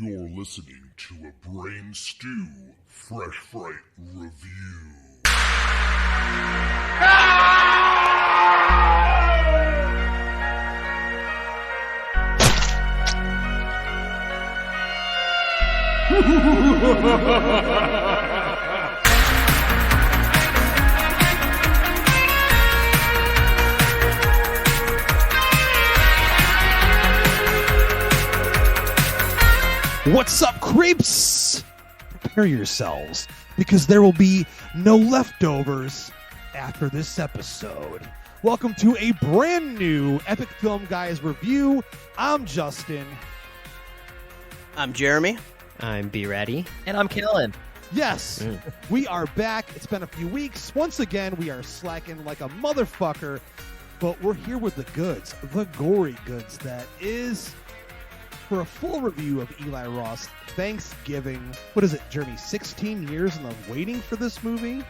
You're listening to a Brain Stew Fresh Fright Review. What's up, creeps? Prepare yourselves, because there will be no leftovers after this episode. Welcome to a brand new Epic Film Guys review. I'm Justin. I'm Jeremy. I'm BluBrry. And I'm Kellen. Yes, we are back. It's been a few weeks. Once again, we are slacking like a motherfucker, but we're here with the goods, the gory goods that is... For a full review of Eli Roth's Thanksgiving, what is it, Jeremy? 16 years and I'm waiting for this movie?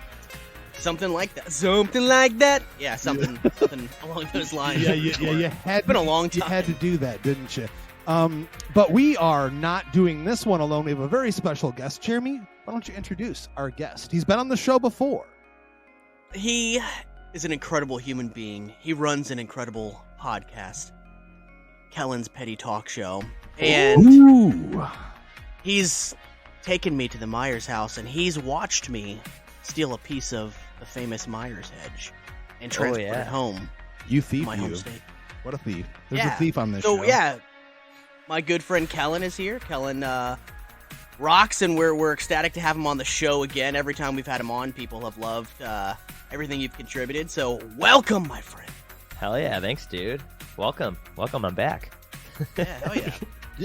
Something like that. Something like that. Yeah, something along those lines. Yeah, you had it's been a long time. You had to do that, didn't you? But we are not doing this one alone. We have a very special guest. Jeremy, why don't you introduce our guest? He's been on the show before. He is an incredible human being. He runs an incredible podcast, Kellen's Petty Talk Show. And he's taken me to the Myers house, and he's watched me steal a piece of the famous Myers hedge and transport it home. You thief, my home state. What a thief. There's a thief on this show. So, yeah, my good friend Kellen is here. Kellen rocks, and we're ecstatic to have him on the show again. Every time we've had him on, people have loved everything you've contributed. So, welcome, my friend. Hell yeah, thanks, dude. Welcome, I'm back. Yeah, hell yeah.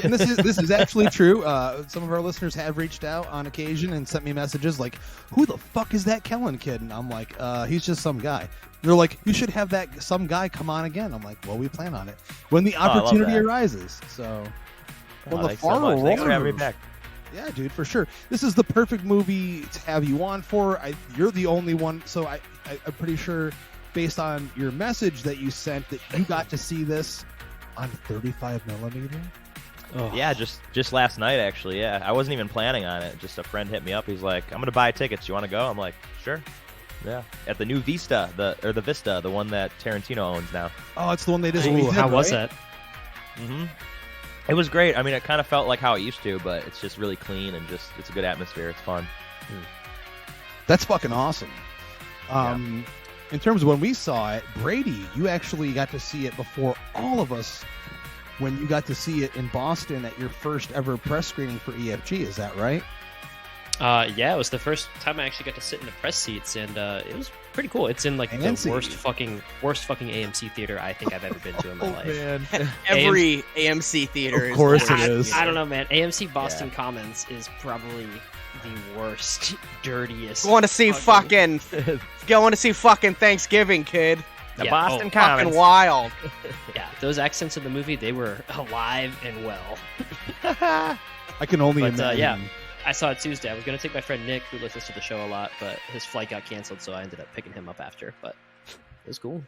And this is actually true. Some of our listeners have reached out on occasion and sent me messages like, "Who the fuck is that Kellen kid?" And I'm like, "He's just some guy." They're like, "You should have that some guy come on again." I'm like, "Well, we plan on it when the opportunity arises." So, thanks so much. Thanks for having me back. Yeah, dude, for sure. This is the perfect movie to have you on for. You're the only one, so I'm pretty sure, based on your message that you sent, that you got to see this on 35 millimeter. Oh. Yeah, just last night, actually. Yeah, I wasn't even planning on it. Just a friend hit me up. He's like, "I'm gonna buy tickets. You want to go?" I'm like, "Sure." Yeah, at the new Vista, the Vista, the one that Tarantino owns now. Oh, it's the one they just. How was that? It was great. I mean, it kind of felt like how it used to, but it's just really clean and it's a good atmosphere. It's fun. That's fucking awesome. In terms of when we saw it, Brady, you actually got to see it before all of us when you got to see it in Boston at your first ever press screening for EFG. Is that right? Yeah, it was the first time I actually got to sit in the press seats, and it was pretty cool. It's in like the worst fucking AMC theater I think I've ever been to in my life. Man. Every AMC theater of course it is. I don't know, man. AMC Boston Commons is probably the worst, dirtiest. Going to see fucking Thanksgiving, kid. The Boston Commons. Fucking wild. Yeah, those accents in the movie, they were alive and well. I can only imagine. Yeah, I saw it Tuesday. I was going to take my friend Nick, who listens to the show a lot, but his flight got canceled, so I ended up picking him up after. But it was cool.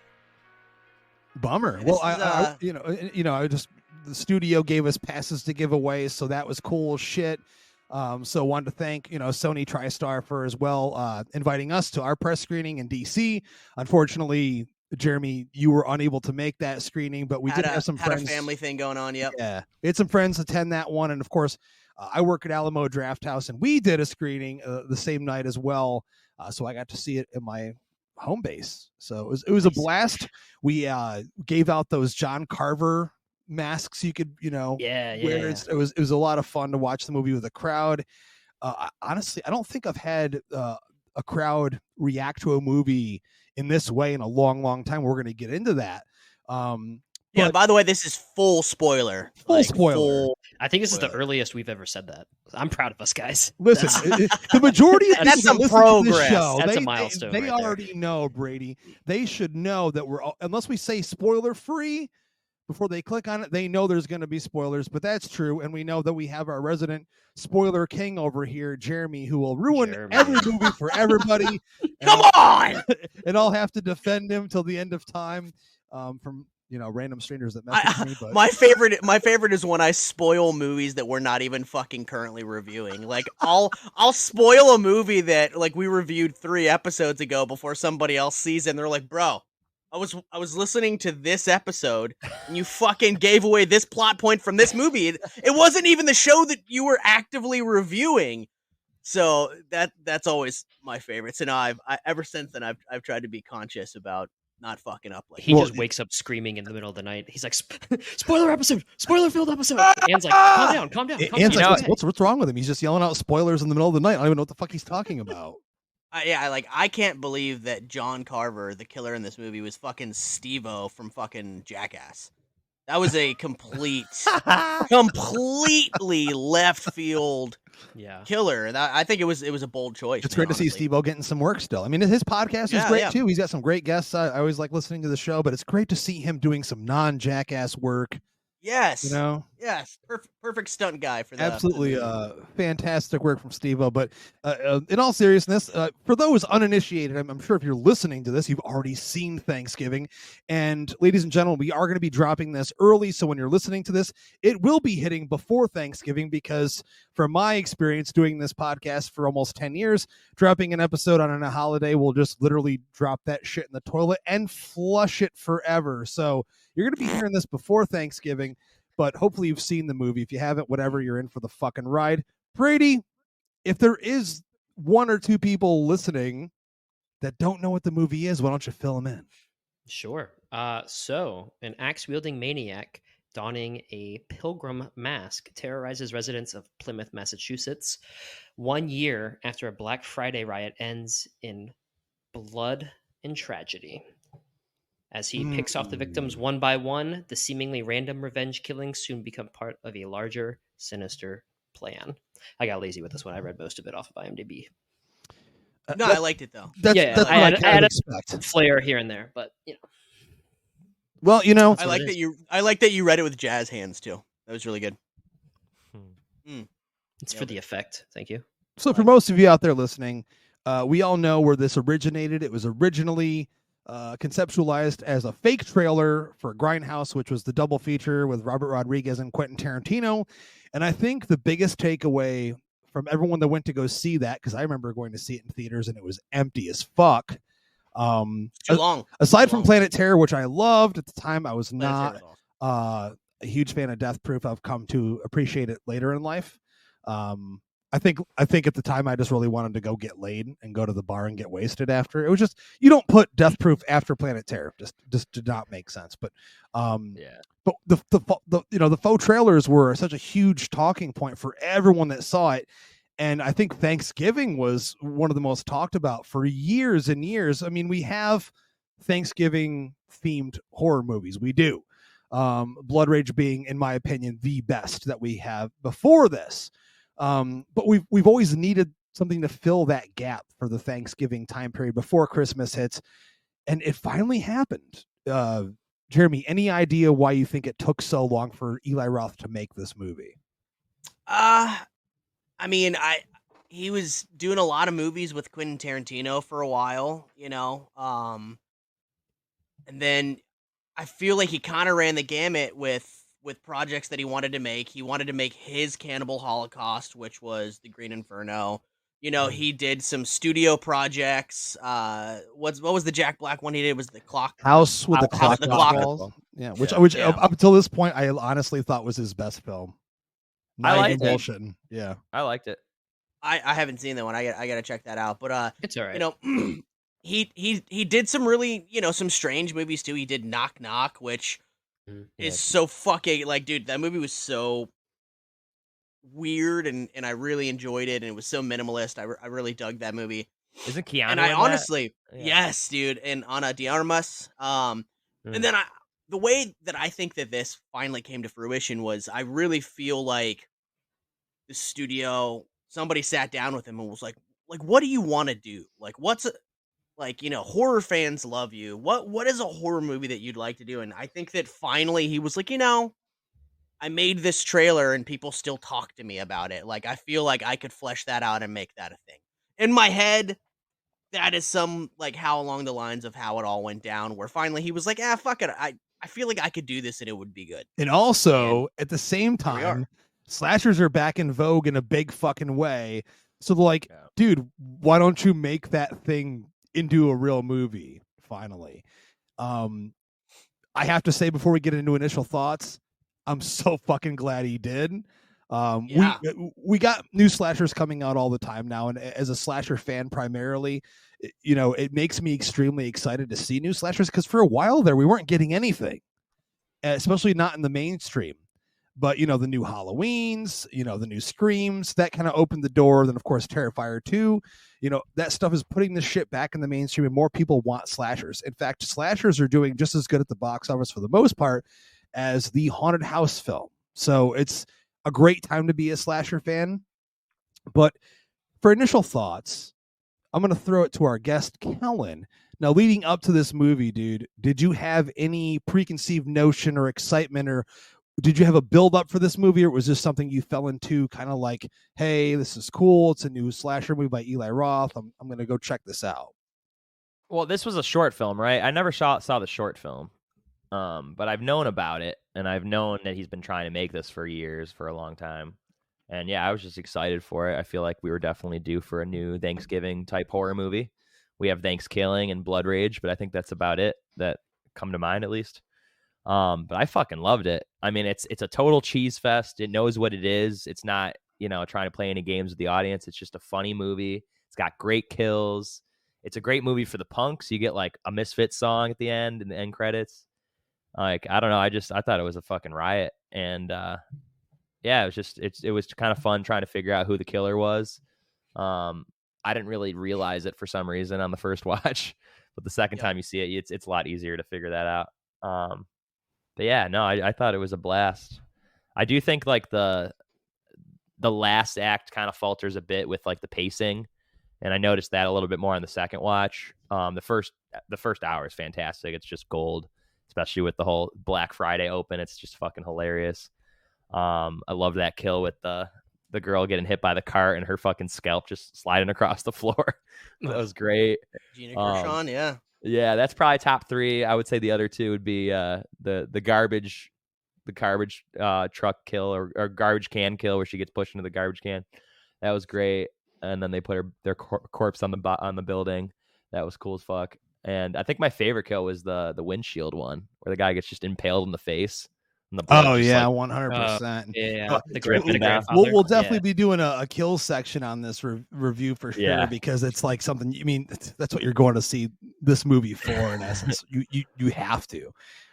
Bummer. Well, I the studio gave us passes to give away, so that was cool shit. So wanted to thank, Sony TriStar for as well inviting us to our press screening in DC. Unfortunately, Jeremy, you were unable to make that screening, but we did have some friends. Had a family thing going on, yep. Yeah, we had some friends attend that one, and of course, I work at Alamo Draft House, and we did a screening the same night as well. So I got to see it in my home base. So it was a blast. We gave out those John Carver masks you could wear. It was a lot of fun to watch the movie with a crowd. Honestly, I don't think I've had a crowd react to a movie in this way in a long time. We're going to get into that. By the way, this is full spoiler. Spoiler. I think this is the earliest we've ever said that. I'm proud of us, guys. Listen, the majority of that's some progress. Show, that's a milestone. They already know, Brady. They should know that unless we say spoiler free before they click on it, they know there's going to be spoilers. But that's true, and we know that we have our resident spoiler king over here, Jeremy, who will ruin every movie for everybody. Come on! And I'll have to defend him till the end of time from random strangers that message me. But my favorite is when I spoil movies that we're not even fucking currently reviewing. Like I'll spoil a movie that like we reviewed 3 episodes ago before somebody else sees it, and they're like, bro, I was listening to this episode and you fucking gave away this plot point from this movie. It wasn't even the show that you were actively reviewing. So that's always my favorite. So now I've ever since then I've tried to be conscious about not fucking up. Like he just wakes up screaming in the middle of the night. He's like, spoiler filled episode. Anne's like, calm down. Anne's like, what's wrong with him? He's just yelling out spoilers in the middle of the night. I don't even know what the fuck he's talking about. I can't believe that John Carver, the killer in this movie, was fucking Steve-O from fucking Jackass. That was a completely left field killer. And I think it was a bold choice. It's great to see Steve-O getting some work still. I mean, his podcast is great too. He's got some great guests. I always like listening to the show, but it's great to see him doing some non-Jackass work. Yes. Yes. Perfect stunt guy for that. Absolutely fantastic work from Steve-O. But in all seriousness, for those uninitiated, I'm sure if you're listening to this, you've already seen Thanksgiving. And ladies and gentlemen, we are going to be dropping this early. So when you're listening to this, it will be hitting before Thanksgiving because from my experience doing this podcast for almost 10 years, dropping an episode on a holiday will just literally drop that shit in the toilet and flush it forever. So you're going to be hearing this before Thanksgiving, but hopefully you've seen the movie. If you haven't, whatever, you're in for the fucking ride. Brady, if there is 1 or 2 people listening that don't know what the movie is, why don't you fill them in? Sure. So an axe-wielding maniac donning a pilgrim mask terrorizes residents of Plymouth, Massachusetts. 1 year after a Black Friday riot ends in blood and tragedy. As he picks off the victims one by one, the seemingly random revenge killings soon become part of a larger, sinister plan. I got lazy with this one. I read most of it off of IMDb. No, I liked it though. That's what I had expect. Flair here and there, but Well, I like that you read it with jazz hands too. That was really good. It's for the effect. Thank you. So for most of you out there listening, we all know where this originated. It was originally conceptualized as a fake trailer for Grindhouse, which was the double feature with Robert Rodriguez and Quentin Tarantino. And I think the biggest takeaway from everyone that went to go see that, because I remember going to see it in theaters and it was empty as fuck. Too long. Aside from Planet Terror, which I loved at the time, I was not a huge fan of Death Proof. I've come to appreciate it later in life. I think at the time I just really wanted to go get laid and go to the bar and get wasted after. It was just, you don't put Death Proof after Planet Terror. Just did not make sense. But but the faux trailers were such a huge talking point for everyone that saw it. And I think Thanksgiving was one of the most talked about for years and years. I mean, we have Thanksgiving themed horror movies. We do. Blood Rage being, in my opinion, the best that we have before this. But we've always needed something to fill that gap for the Thanksgiving time period before Christmas hits. And it finally happened. Jeremy, any idea why you think it took so long for Eli Roth to make this movie? I mean, he was doing a lot of movies with Quentin Tarantino for a while, and then I feel like he kind of ran the gamut with projects that he wanted to make. He wanted to make his Cannibal Holocaust, which was The Green Inferno. He did some studio projects. What was the Jack Black one he did? Was the Clock House with the Clock Walls? Yeah, which up until this point I honestly thought was his best film. I liked it. Yeah, I liked it. I haven't seen that one. I gotta check that out. But it's all right. He did some really some strange movies too. He did Knock Knock, which is so fucking dude. That movie was so weird, and I really enjoyed it, and it was so minimalist. I really dug that movie. Isn't Keanu? And I honestly, yes, dude, and Ana de Armas. And then the way that I think that this finally came to fruition was I really feel like the studio, somebody sat down with him and was like, what do you want to do? Horror fans love you. What is a horror movie that you'd like to do? And I think that finally he was like, I made this trailer and people still talk to me about it. I feel like I could flesh that out and make that a thing. In my head, that is some how along the lines of how it all went down, where finally he was like, fuck it. I feel like I could do this and it would be good. And also, at the same Here we are. time, slashers are back in vogue in a big fucking way. So they're like, dude, why don't you make that thing into a real movie finally? I have to say before we get into initial thoughts, I'm so fucking glad he did. We got new slashers coming out all the time now, and as a slasher fan primarily, it makes me extremely excited to see new slashers, because for a while there we weren't getting anything, especially not in the mainstream. But the new Halloweens, the new Screams, that kind of opened the door. Then of course Terrifier 2, that stuff is putting the shit back in the mainstream, and more people want slashers. In fact, slashers are doing just as good at the box office for the most part as the haunted house film. So it's a great time to be a slasher fan. But for initial thoughts, I'm going to throw it to our guest, Kellen. Now, leading up to this movie, dude, did you have any preconceived notion or excitement, or did you have a build up for this movie, or was this something you fell into kind of like, hey, this is cool, it's a new slasher movie by Eli Roth, I'm going to go check this out? Well, this was a short film, right? I never saw the short film. But I've known about it, and I've known that he's been trying to make this for years, for a long time. And yeah, I was just excited for it. I feel like we were definitely due for a new Thanksgiving type horror movie. We have Thanksgiving and Blood Rage, but I think that's about it that come to mind, at least. But I fucking loved it. I mean, it's a total cheese fest. It knows what it is. It's not, trying to play any games with the audience. It's just a funny movie. It's got great kills. It's a great movie for the punks. You get like a Misfits song at the end, in the end credits. Like, I don't know. I thought it was a fucking riot. And, yeah, it was kind of fun trying to figure out who the killer was. I didn't really realize it for some reason on the first watch, but the second time you see it, it's a lot easier to figure that out. But yeah, no, I thought it was a blast. I do think like the last act kind of falters a bit with like the pacing, and I noticed that a little bit more on the second watch. The first hour is fantastic. It's just gold, especially with the whole Black Friday open. It's just fucking hilarious. I love that kill with the girl getting hit by the cart and her fucking scalp just sliding across the floor. That was great. Gina Gershon, yeah. Yeah, that's probably top 3. I would say the other 2 would be the garbage truck kill or garbage can kill where she gets pushed into the garbage can. That was great. And then they put their corpse on the building. That was cool as fuck. And I think my favorite kill was the windshield one where the guy gets just impaled in the face. And the blood 100%. Yeah, We'll definitely be doing a kill section on this review for sure, because it's like something. I mean, that's what you're going to see this movie for. In essence, you have to.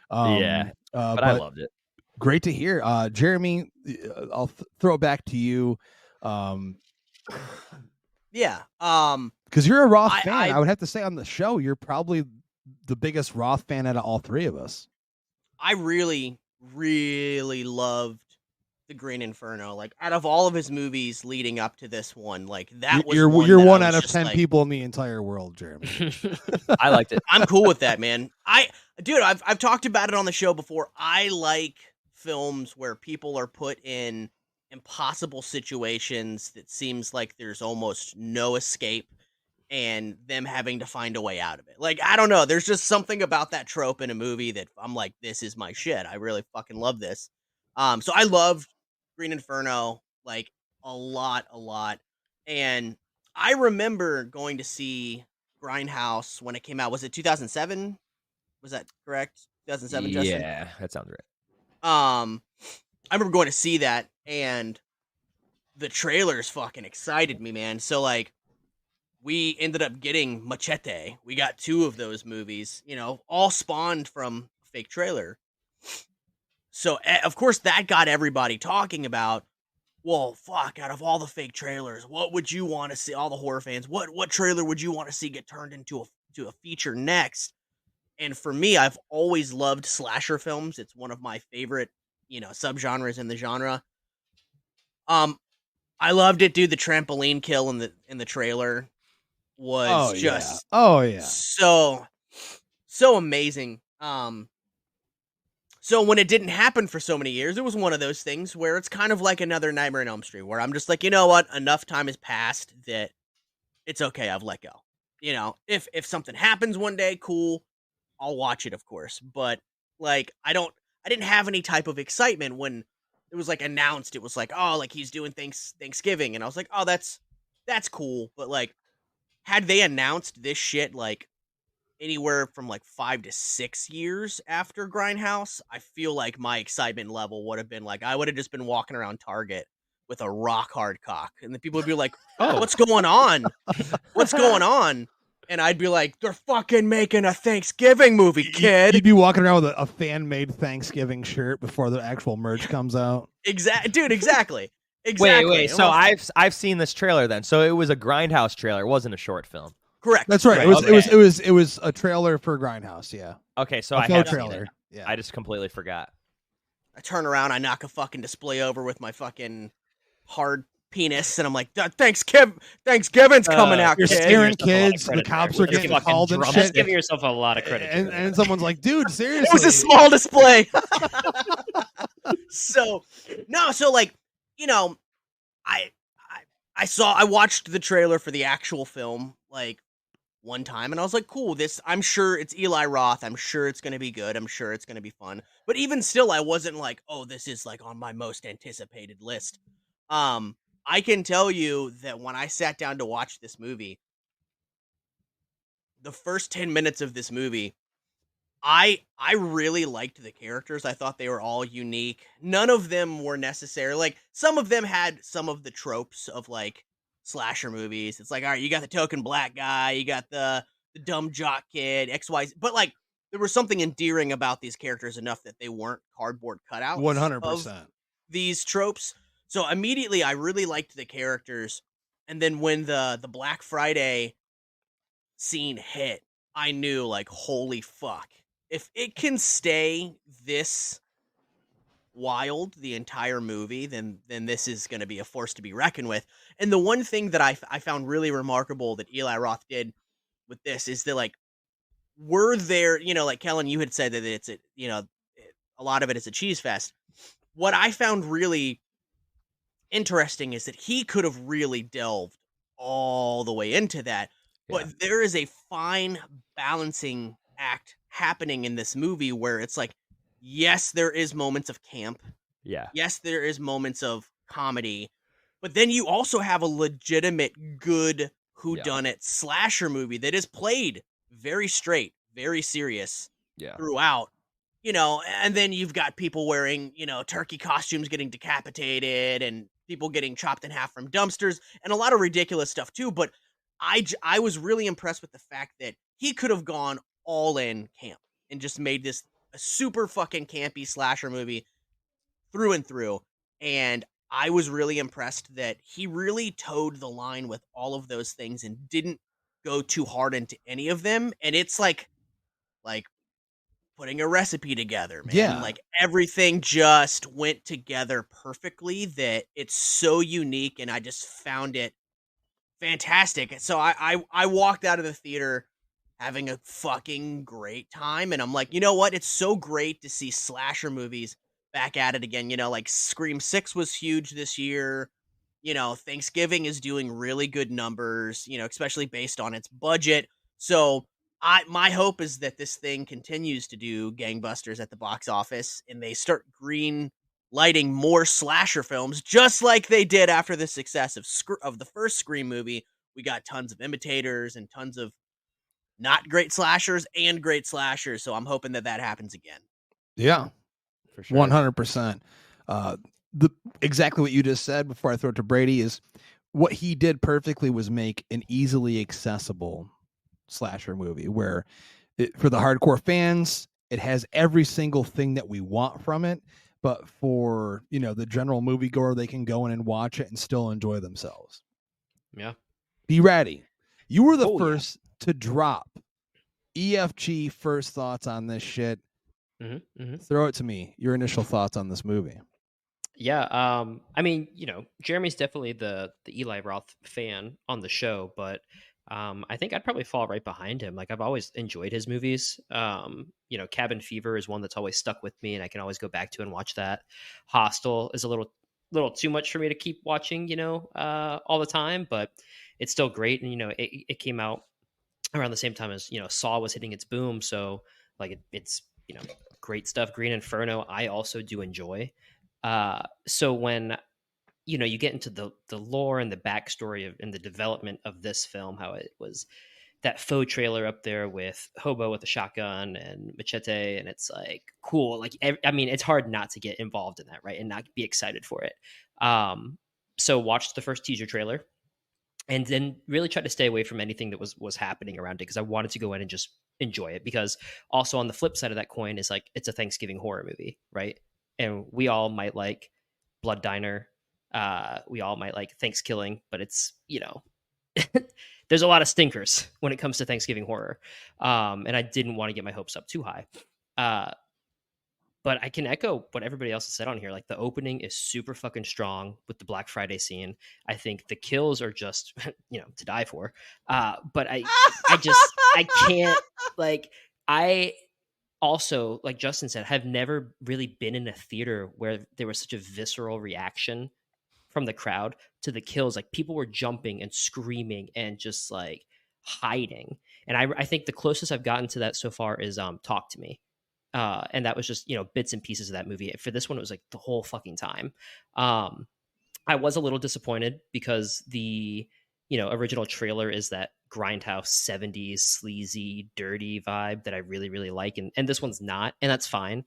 But I loved it. Great to hear, Jeremy. I'll throw it back to you. Yeah. Because you're a Roth fan. I would have to say on the show, you're probably the biggest Roth fan out of all 3 of us. I really, really loved The Green Inferno. Like, out of all of his movies leading up to this one, like that was you're one out of 10 people in the entire world, Jeremy. I liked it. I'm cool with that, man. I've talked about it on the show before. I like films where people are put in impossible situations that seems like there's almost no escape, and them having to find a way out of it. Like, I don't know, there's just something about that trope in a movie that I'm like, this is my shit. I really fucking love this. So I loved Green Inferno like a lot. And I remember going to see Grindhouse when it came out. Was it 2007? Was that correct? 2007, Justin? Yeah, that sounds right. I remember going to see that, and the trailers fucking excited me, man. So like, we ended up getting Machete. We got 2 of those movies, all spawned from a fake trailer. So, of course, that got everybody talking about, well, fuck, out of all the fake trailers, what would you want to see, all the horror fans, what trailer would you want to see get turned into a feature next? And for me, I've always loved slasher films. It's one of my favorite, subgenres in the genre. I loved it, dude. The trampoline kill in the trailer was so amazing. So when it didn't happen for so many years, it was one of those things where it's kind of like another Nightmare on Elm Street, where I'm just like, you know what? Enough time has passed that it's okay. I've let go. If something happens one day, cool. I'll watch it, of course. But Like, I didn't have any type of excitement when it was like announced. It was like, oh, like he's doing Thanksgiving, and I was like, oh, that's cool. But like, had they announced this shit like anywhere from like 5 to 6 years after Grindhouse, I feel like my excitement level would have been like, I would have just been walking around Target with a rock hard cock, and the people would be like, Oh. what's going on? What's going on? And I'd be like, they're fucking making a Thanksgiving movie, kid. You'd be walking around with a fan-made Thanksgiving shirt before the actual merch comes out. Dude, exactly. Exactly. Wait. So I've seen this trailer then. So it was a Grindhouse trailer. It wasn't a short film. Correct. That's right. Correct. It was a trailer for Grindhouse. Yeah. Okay, so A I faux have trailer. seen it. Yeah. I just completely forgot. I turn around, I knock a fucking display over with my fucking hard penis, and I'm like, Thanksgiving's coming out, You're kid. scaring Yourself a lot of kids. The credit cops there. are getting called and Just shit. giving yourself a lot of credit. And someone's like, dude, seriously. It was a small display. So like, you know, I watched the trailer for the actual film like one time, and I was like, cool, I'm sure it's Eli Roth, I'm sure it's gonna be good, I'm sure it's gonna be fun. But even still, I wasn't like, oh, this is like on my most anticipated list. I can tell you that when I sat down to watch this movie, the first 10 minutes of this movie, I really liked the characters. I thought they were all unique. None of them were necessary. Like, some of them had some of the tropes of like slasher movies. It's like, all right, you got the token black guy, you got the dumb jock kid, XY, but like there was something endearing about these characters enough that they weren't cardboard cutouts 100%. of these tropes. So immediately I really liked the characters. And then when the Black Friday scene hit, I knew like, holy fuck. If it can stay this wild the entire movie, then this is going to be a force to be reckoned with. And the one thing that I found really remarkable that Eli Roth did with this is that, like, were there, you know, like Kellen, you had said that it's a lot of it is a cheese fest. What I found really interesting is that he could have really delved all the way into that, but there is a fine balancing act happening in this movie where it's like, yes, there is moments of camp. Yeah. Yes, there is moments of comedy, but then you also have a legitimate good whodunit slasher movie that is played very straight, very serious throughout. You know, and then you've got people wearing, you know, turkey costumes getting decapitated and people getting chopped in half from dumpsters and a lot of ridiculous stuff too. But I was really impressed with the fact that he could have gone all in camp and just made this a super fucking campy slasher movie through and through. And I was really impressed that he really towed the line with all of those things and didn't go too hard into any of them. And it's like putting a recipe together, man. Yeah. Like, everything just went together perfectly that it's so unique, and I just found it fantastic. So I walked out of the theater having a fucking great time, and I'm like, you know what? It's so great to see slasher movies back at it again. You know, like Scream 6 was huge this year. You know, Thanksgiving is doing really good numbers, you know, especially based on its budget. So my hope is that this thing continues to do gangbusters at the box office and they start green lighting more slasher films, just like they did after the success of the first Scream movie. We got tons of imitators and tons of not great slashers and great slashers. So I'm hoping that happens again. Yeah, For sure. 100%. Exactly what you just said before I throw it to Brady is what he did perfectly was make an easily accessible slasher movie where for the hardcore fans, it has every single thing that we want from it. But for, you know, the general moviegoer, they can go in and watch it and still enjoy themselves. Yeah. Be ready. You were the first to drop EFG first thoughts on this shit. Throw it to me. Your initial thoughts on this movie. Yeah, I mean, you know, Jeremy's definitely the Eli Roth fan on the show, but I think I'd probably fall right behind him. Like, I've always enjoyed his movies. You know, Cabin Fever is one that's always stuck with me, and I can always go back to and watch that. Hostel is a little too much for me to keep watching, you know, all the time, but it's still great. And, you know, it came out around the same time as, you know, Saw was hitting its boom, so like it's, you know, great stuff. Green Inferno, I also do enjoy. So when you get into the lore and the backstory and the development of this film, how it was that faux trailer up there with Hobo with a shotgun and machete, and it's like cool. Like I mean, it's hard not to get involved in that, right, and not be excited for it. So watched the first teaser trailer, and then really tried to stay away from anything that was happening around it because I wanted to go in and just enjoy it. Because also on the flip side of that coin is like it's a Thanksgiving horror movie, right? And we all might like Blood Diner, we all might like Thanksgiving, but it's there's a lot of stinkers when it comes to Thanksgiving horror, and I didn't want to get my hopes up too high. But I can echo what everybody else has said on here. Like the opening is super fucking strong with the Black Friday scene. I think the kills are just, to die for. But I can't, like, I also, like Justin said, have never really been in a theater where there was such a visceral reaction from the crowd to the kills. Like people were jumping and screaming and just like hiding. And I think the closest I've gotten to that so far is Talk to Me. And that was just, bits and pieces of that movie. For this one, it was like the whole fucking time. I was a little disappointed because the, original trailer is that grindhouse 70s sleazy, dirty vibe that I really, really like. And this one's not, and that's fine.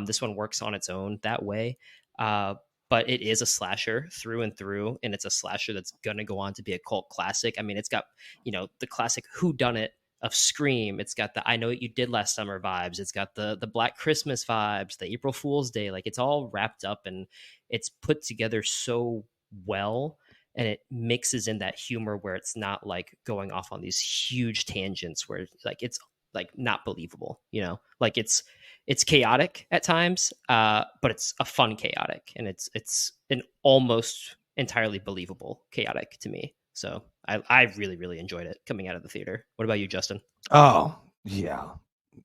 This one works on its own that way. But it is a slasher through and through, and it's a slasher that's going to go on to be a cult classic. I mean, it's got, the classic whodunit of Scream. It's got the I Know What You Did Last Summer vibes. It's got the Black Christmas vibes, the April Fool's Day. Like it's all wrapped up and it's put together so well, and it mixes in that humor where it's not like going off on these huge tangents where like it's like not believable, like it's chaotic at times, but it's a fun chaotic, and it's an almost entirely believable chaotic to me. So I really, really enjoyed it coming out of the theater. What about you, Justin? Oh, yeah.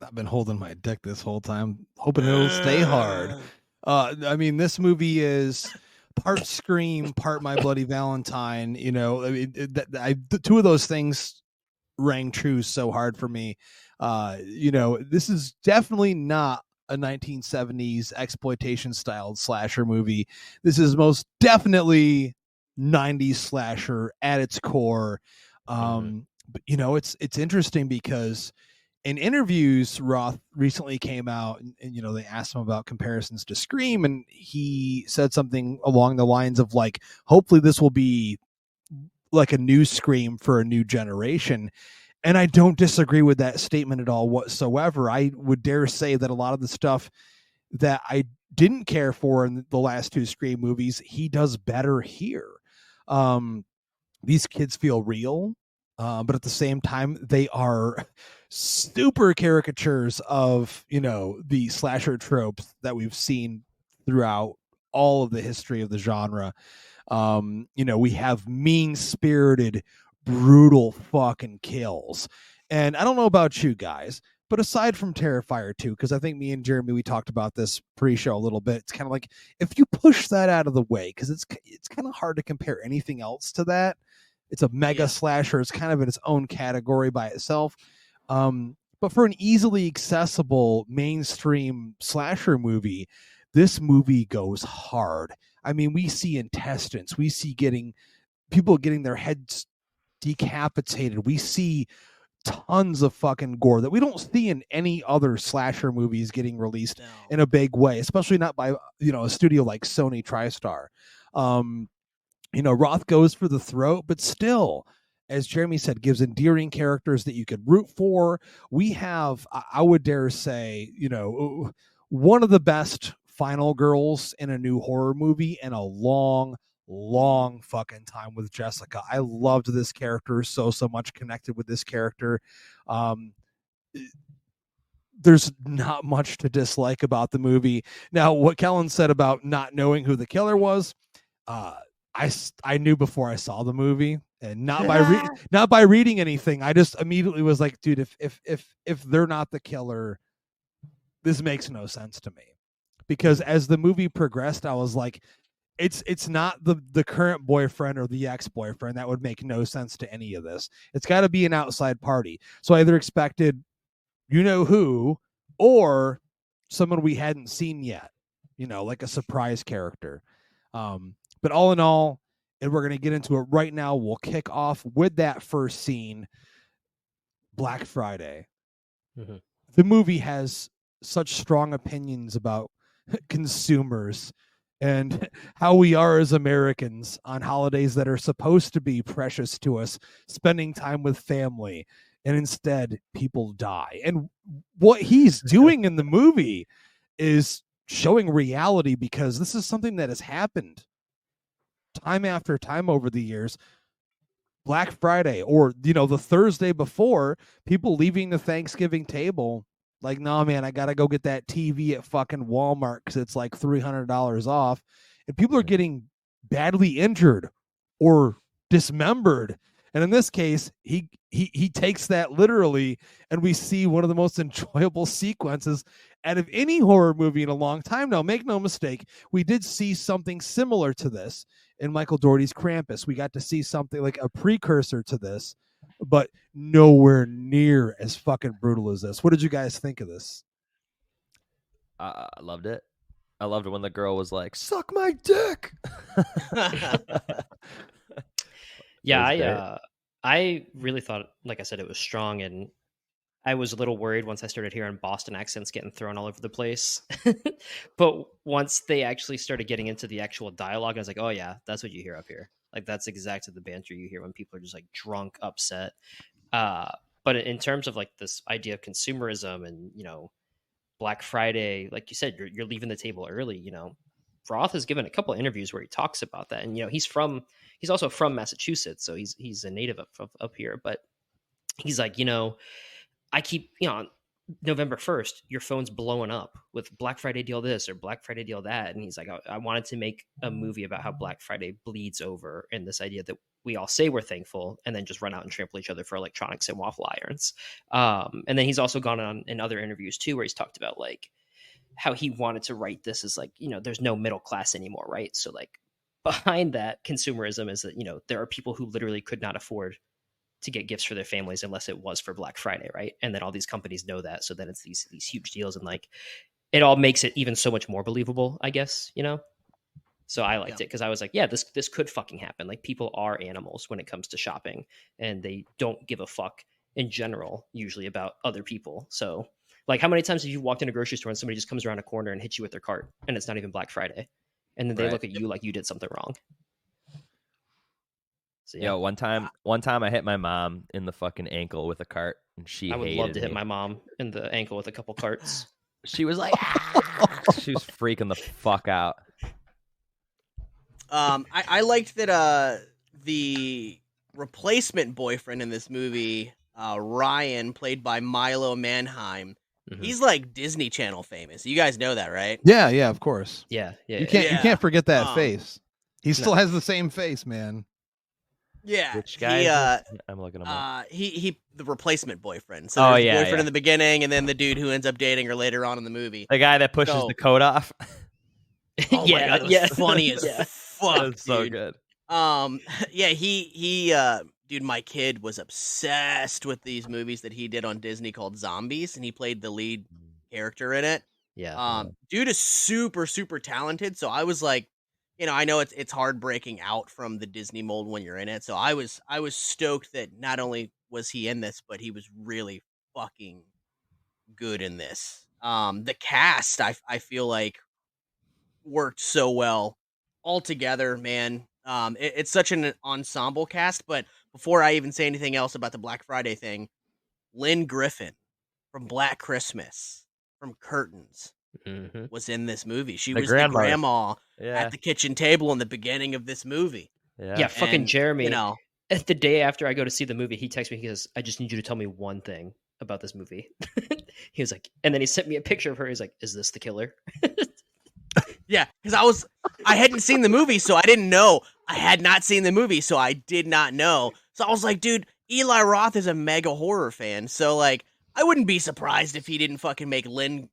I've been holding my dick this whole time, hoping it'll stay hard. I mean, this movie is part Scream, part My Bloody Valentine. Two of those things rang true so hard for me. This is definitely not a 1970s exploitation styled slasher movie. This is most definitely 90s slasher at its core. But it's interesting because in interviews, Roth recently came out and they asked him about comparisons to Scream, and he said something along the lines of like, hopefully this will be like a new Scream for a new generation. And I don't disagree with that statement at all whatsoever. I would dare say that a lot of the stuff that I didn't care for in the last two Scream movies, he does better here. These kids feel real, but at the same time, they are super caricatures of, the slasher tropes that we've seen throughout all of the history of the genre. We have mean-spirited, brutal fucking kills. And I don't know about you guys, but aside from Terrifier 2, because I think me and Jeremy, we talked about this pre-show a little bit, it's kind of like, if you push that out of the way, because it's kind of hard to compare anything else to that. It's a mega slasher. It's kind of in its own category by itself. But for an easily accessible mainstream slasher movie, this movie goes hard. I mean, we see intestines. We see people getting their heads decapitated. We see tons of fucking gore that we don't see in any other slasher movies getting released in a big way, especially not by a studio like Sony TriStar. Roth goes for the throat, but still, as Jeremy said, gives endearing characters that you could root for. We have, I would dare say, one of the best final girls in a new horror movie in a long fucking time with Jessica. I loved this character so much, connected with this character. There's not much to dislike about the movie. Now, what Kellen said about not knowing who the killer was, I knew before I saw the movie, and not by reading anything. I just immediately was like, dude, if they're not the killer, this makes no sense to me. Because as the movie progressed, I was like, it's not the current boyfriend or the ex-boyfriend. That would make no sense to any of this. It's got to be an outside party. So I either expected who or someone we hadn't seen yet, like a surprise character. But all in all, and we're going to get into it right now, we'll kick off with that first scene, Black Friday. Mhm. The movie has such strong opinions about consumers and how we are as Americans on holidays that are supposed to be precious to us, spending time with family, and instead people die. And what he's doing in the movie is showing reality, because this is something that has happened time after time over the years. Black Friday, or the Thursday before, people leaving the Thanksgiving table like, nah, man, I gotta go get that TV at fucking Walmart because it's like $300 off, and people are getting badly injured or dismembered. And in this case, he takes that literally, and we see one of the most enjoyable sequences out of any horror movie in a long time. Now, make no mistake, we did see something similar to this in Michael Dougherty's Krampus. We got to see something like a precursor to this, but nowhere near as fucking brutal as this. What did you guys think of this? I loved it. I loved it when the girl was like, "Suck my dick." Yeah, I really thought, like I said, it was strong, and I was a little worried once I started hearing Boston accents getting thrown all over the place. But once they actually started getting into the actual dialogue, I was like, oh yeah, that's what you hear up here. Like, that's exactly the banter you hear when people are just like drunk, upset. But in terms of like this idea of consumerism and, Black Friday, like you said, you're leaving the table early. Roth has given a couple of interviews where he talks about that, and he's also from Massachusetts, so he's a native up here. But he's like, I keep, November 1st, your phone's blowing up with Black Friday deal this or Black Friday deal that. And he's like, I wanted to make a movie about how Black Friday bleeds over, and this idea that we all say we're thankful and then just run out and trample each other for electronics and waffle irons. And then he's also gone on in other interviews too, where he's talked about like how he wanted to write this as like, there's no middle class anymore, right? So like behind that consumerism is that, there are people who literally could not afford to get gifts for their families unless it was for Black Friday, right? And then all these companies know that, so then it's these huge deals, and like it all makes it even so much more believable, I guess, So I liked it because I was like, yeah, this could fucking happen. Like, people are animals when it comes to shopping, and they don't give a fuck in general usually about other people. So like, how many times have you walked in a grocery store and somebody just comes around a corner and hits you with their cart, and it's not even Black Friday, and then they look at you like you did something wrong? So, Yo, one time I hit my mom in the fucking ankle with a cart, and I would love to hit my mom in the ankle with a couple carts. She was like, she was freaking the fuck out. I liked that the replacement boyfriend in this movie, Ryan, played by Milo Manheim, he's like Disney Channel famous. You guys know that, right? Yeah, of course. Yeah. You can't forget that face. He still has the same face, man. Yeah. Which guy? I'm looking him up. He the replacement boyfriend. So there's the boyfriend in the beginning, and then the dude who ends up dating her later on in the movie. The guy that pushes the coat off. Oh my God, it was funny as fuck. That's so good. He dude, my kid was obsessed with these movies that he did on Disney called Zombies, and he played the lead character in it. Dude is super, super talented. So I was like, I know it's hard breaking out from the Disney mold when you're in it. So I was stoked that not only was he in this, but he was really fucking good in this. The cast, I feel like, worked so well all together, man. It's such an ensemble cast. But before I even say anything else about the Black Friday thing, Lynn Griffin from Black Christmas, from Curtains, was in this movie. She was the grandma at the kitchen table in the beginning of this movie. Yeah, fucking Jeremy. At the day after I go to see the movie, he texts me. He goes, "I just need you to tell me one thing about this movie." He was like, and then he sent me a picture of her. He's like, "Is this the killer?" Yeah, because I hadn't seen the movie, so I didn't know. I had not seen the movie, so I did not know. So I was like, dude, Eli Roth is a mega horror fan, so like, I wouldn't be surprised if he didn't fucking make Lynn,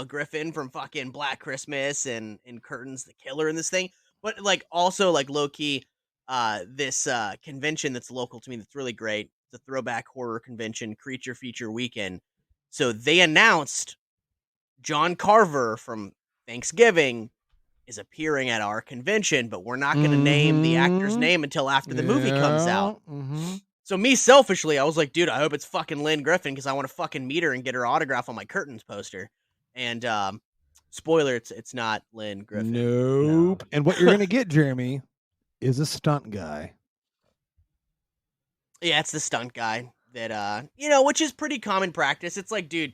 Griffin from fucking Black Christmas and Curtains the killer in this thing. But like, also like, low key, this convention that's local to me that's really great. It's a throwback horror convention, Creature Feature Weekend. So they announced John Carver from Thanksgiving is appearing at our convention, but we're not going to name the actor's name until after the movie comes out. So me selfishly, I was like, dude, I hope it's fucking Lynn Griffin because I want to fucking meet her and get her autograph on my curtains poster. And spoiler, it's not Lynn Griffin. Nope. And what you're gonna get, Jeremy, is a stunt guy. Yeah, it's the stunt guy that which is pretty common practice. It's like, dude,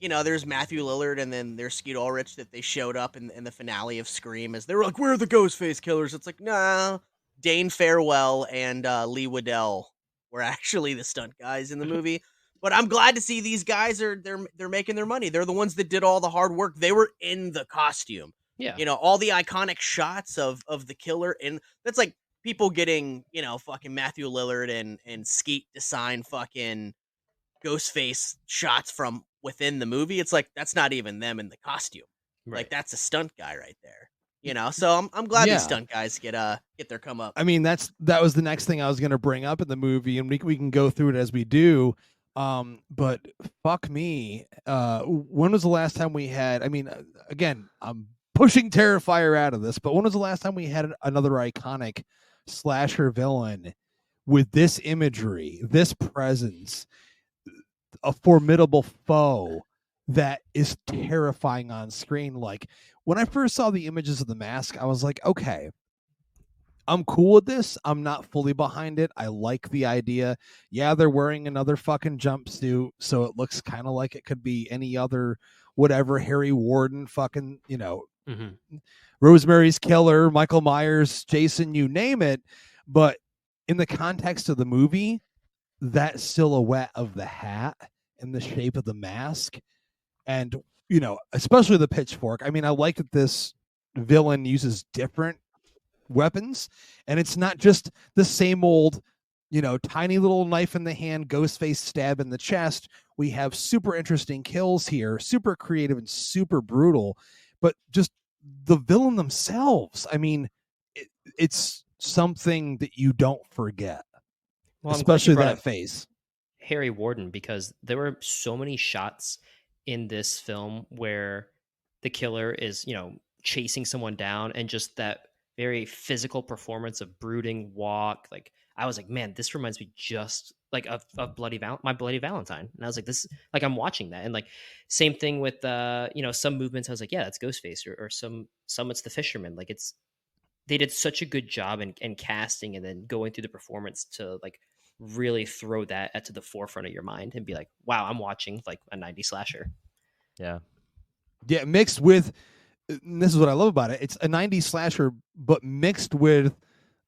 there's Matthew Lillard and then there's Skeet Ulrich that they showed up in the finale of Scream as they were like, we're the Ghostface killers. It's like, nah, Dane Farewell and Lee Waddell were actually the stunt guys in the movie. But I'm glad to see these guys they're making their money. They're the ones that did all the hard work. They were in the costume. Yeah. All the iconic shots of the killer, and that's like people getting, fucking Matthew Lillard and Skeet to sign fucking Ghostface shots from within the movie. It's like that's not even them in the costume. Right. Like that's a stunt guy right there. So I'm glad these stunt guys get their come up. I mean, that was the next thing I was going to bring up in the movie, and we can go through it as we do. But fuck me. When was the last time we had? I mean, again, I'm pushing Terrifier out of this, but when was the last time we had another iconic slasher villain with this imagery, this presence, a formidable foe that is terrifying on screen? Like when I first saw the images of The Mask, I was like, okay, I'm cool with this. I'm not fully behind it. I like the idea. Yeah, they're wearing another fucking jumpsuit, so it looks kind of like it could be any other whatever Harry Warden fucking, Rosemary's Killer, Michael Myers, Jason, you name it. But in the context of the movie, that silhouette of the hat and the shape of the mask and, especially the pitchfork. I mean, I like that this villain uses different weapons, and it's not just the same old, tiny little knife in the hand, Ghostface stab in the chest. We have super interesting kills here, super creative and super brutal, but just the villain themselves. I mean, it's something that you don't forget, especially that face. Harry Warden, because there were so many shots in this film where the killer is, chasing someone down, and just that very physical performance of brooding walk. Like I was like, man, this reminds me just like of my Bloody Valentine. And I was like, this, like I'm watching that. And like same thing with some movements. I was like, yeah, that's Ghostface, or some it's the Fisherman. Like they did such a good job in casting and then going through the performance to like really throw that to the forefront of your mind and be like, wow, I'm watching like a 90s slasher. Yeah. Yeah. Mixed with, and this is what I love about it. It's a 90s slasher, but mixed with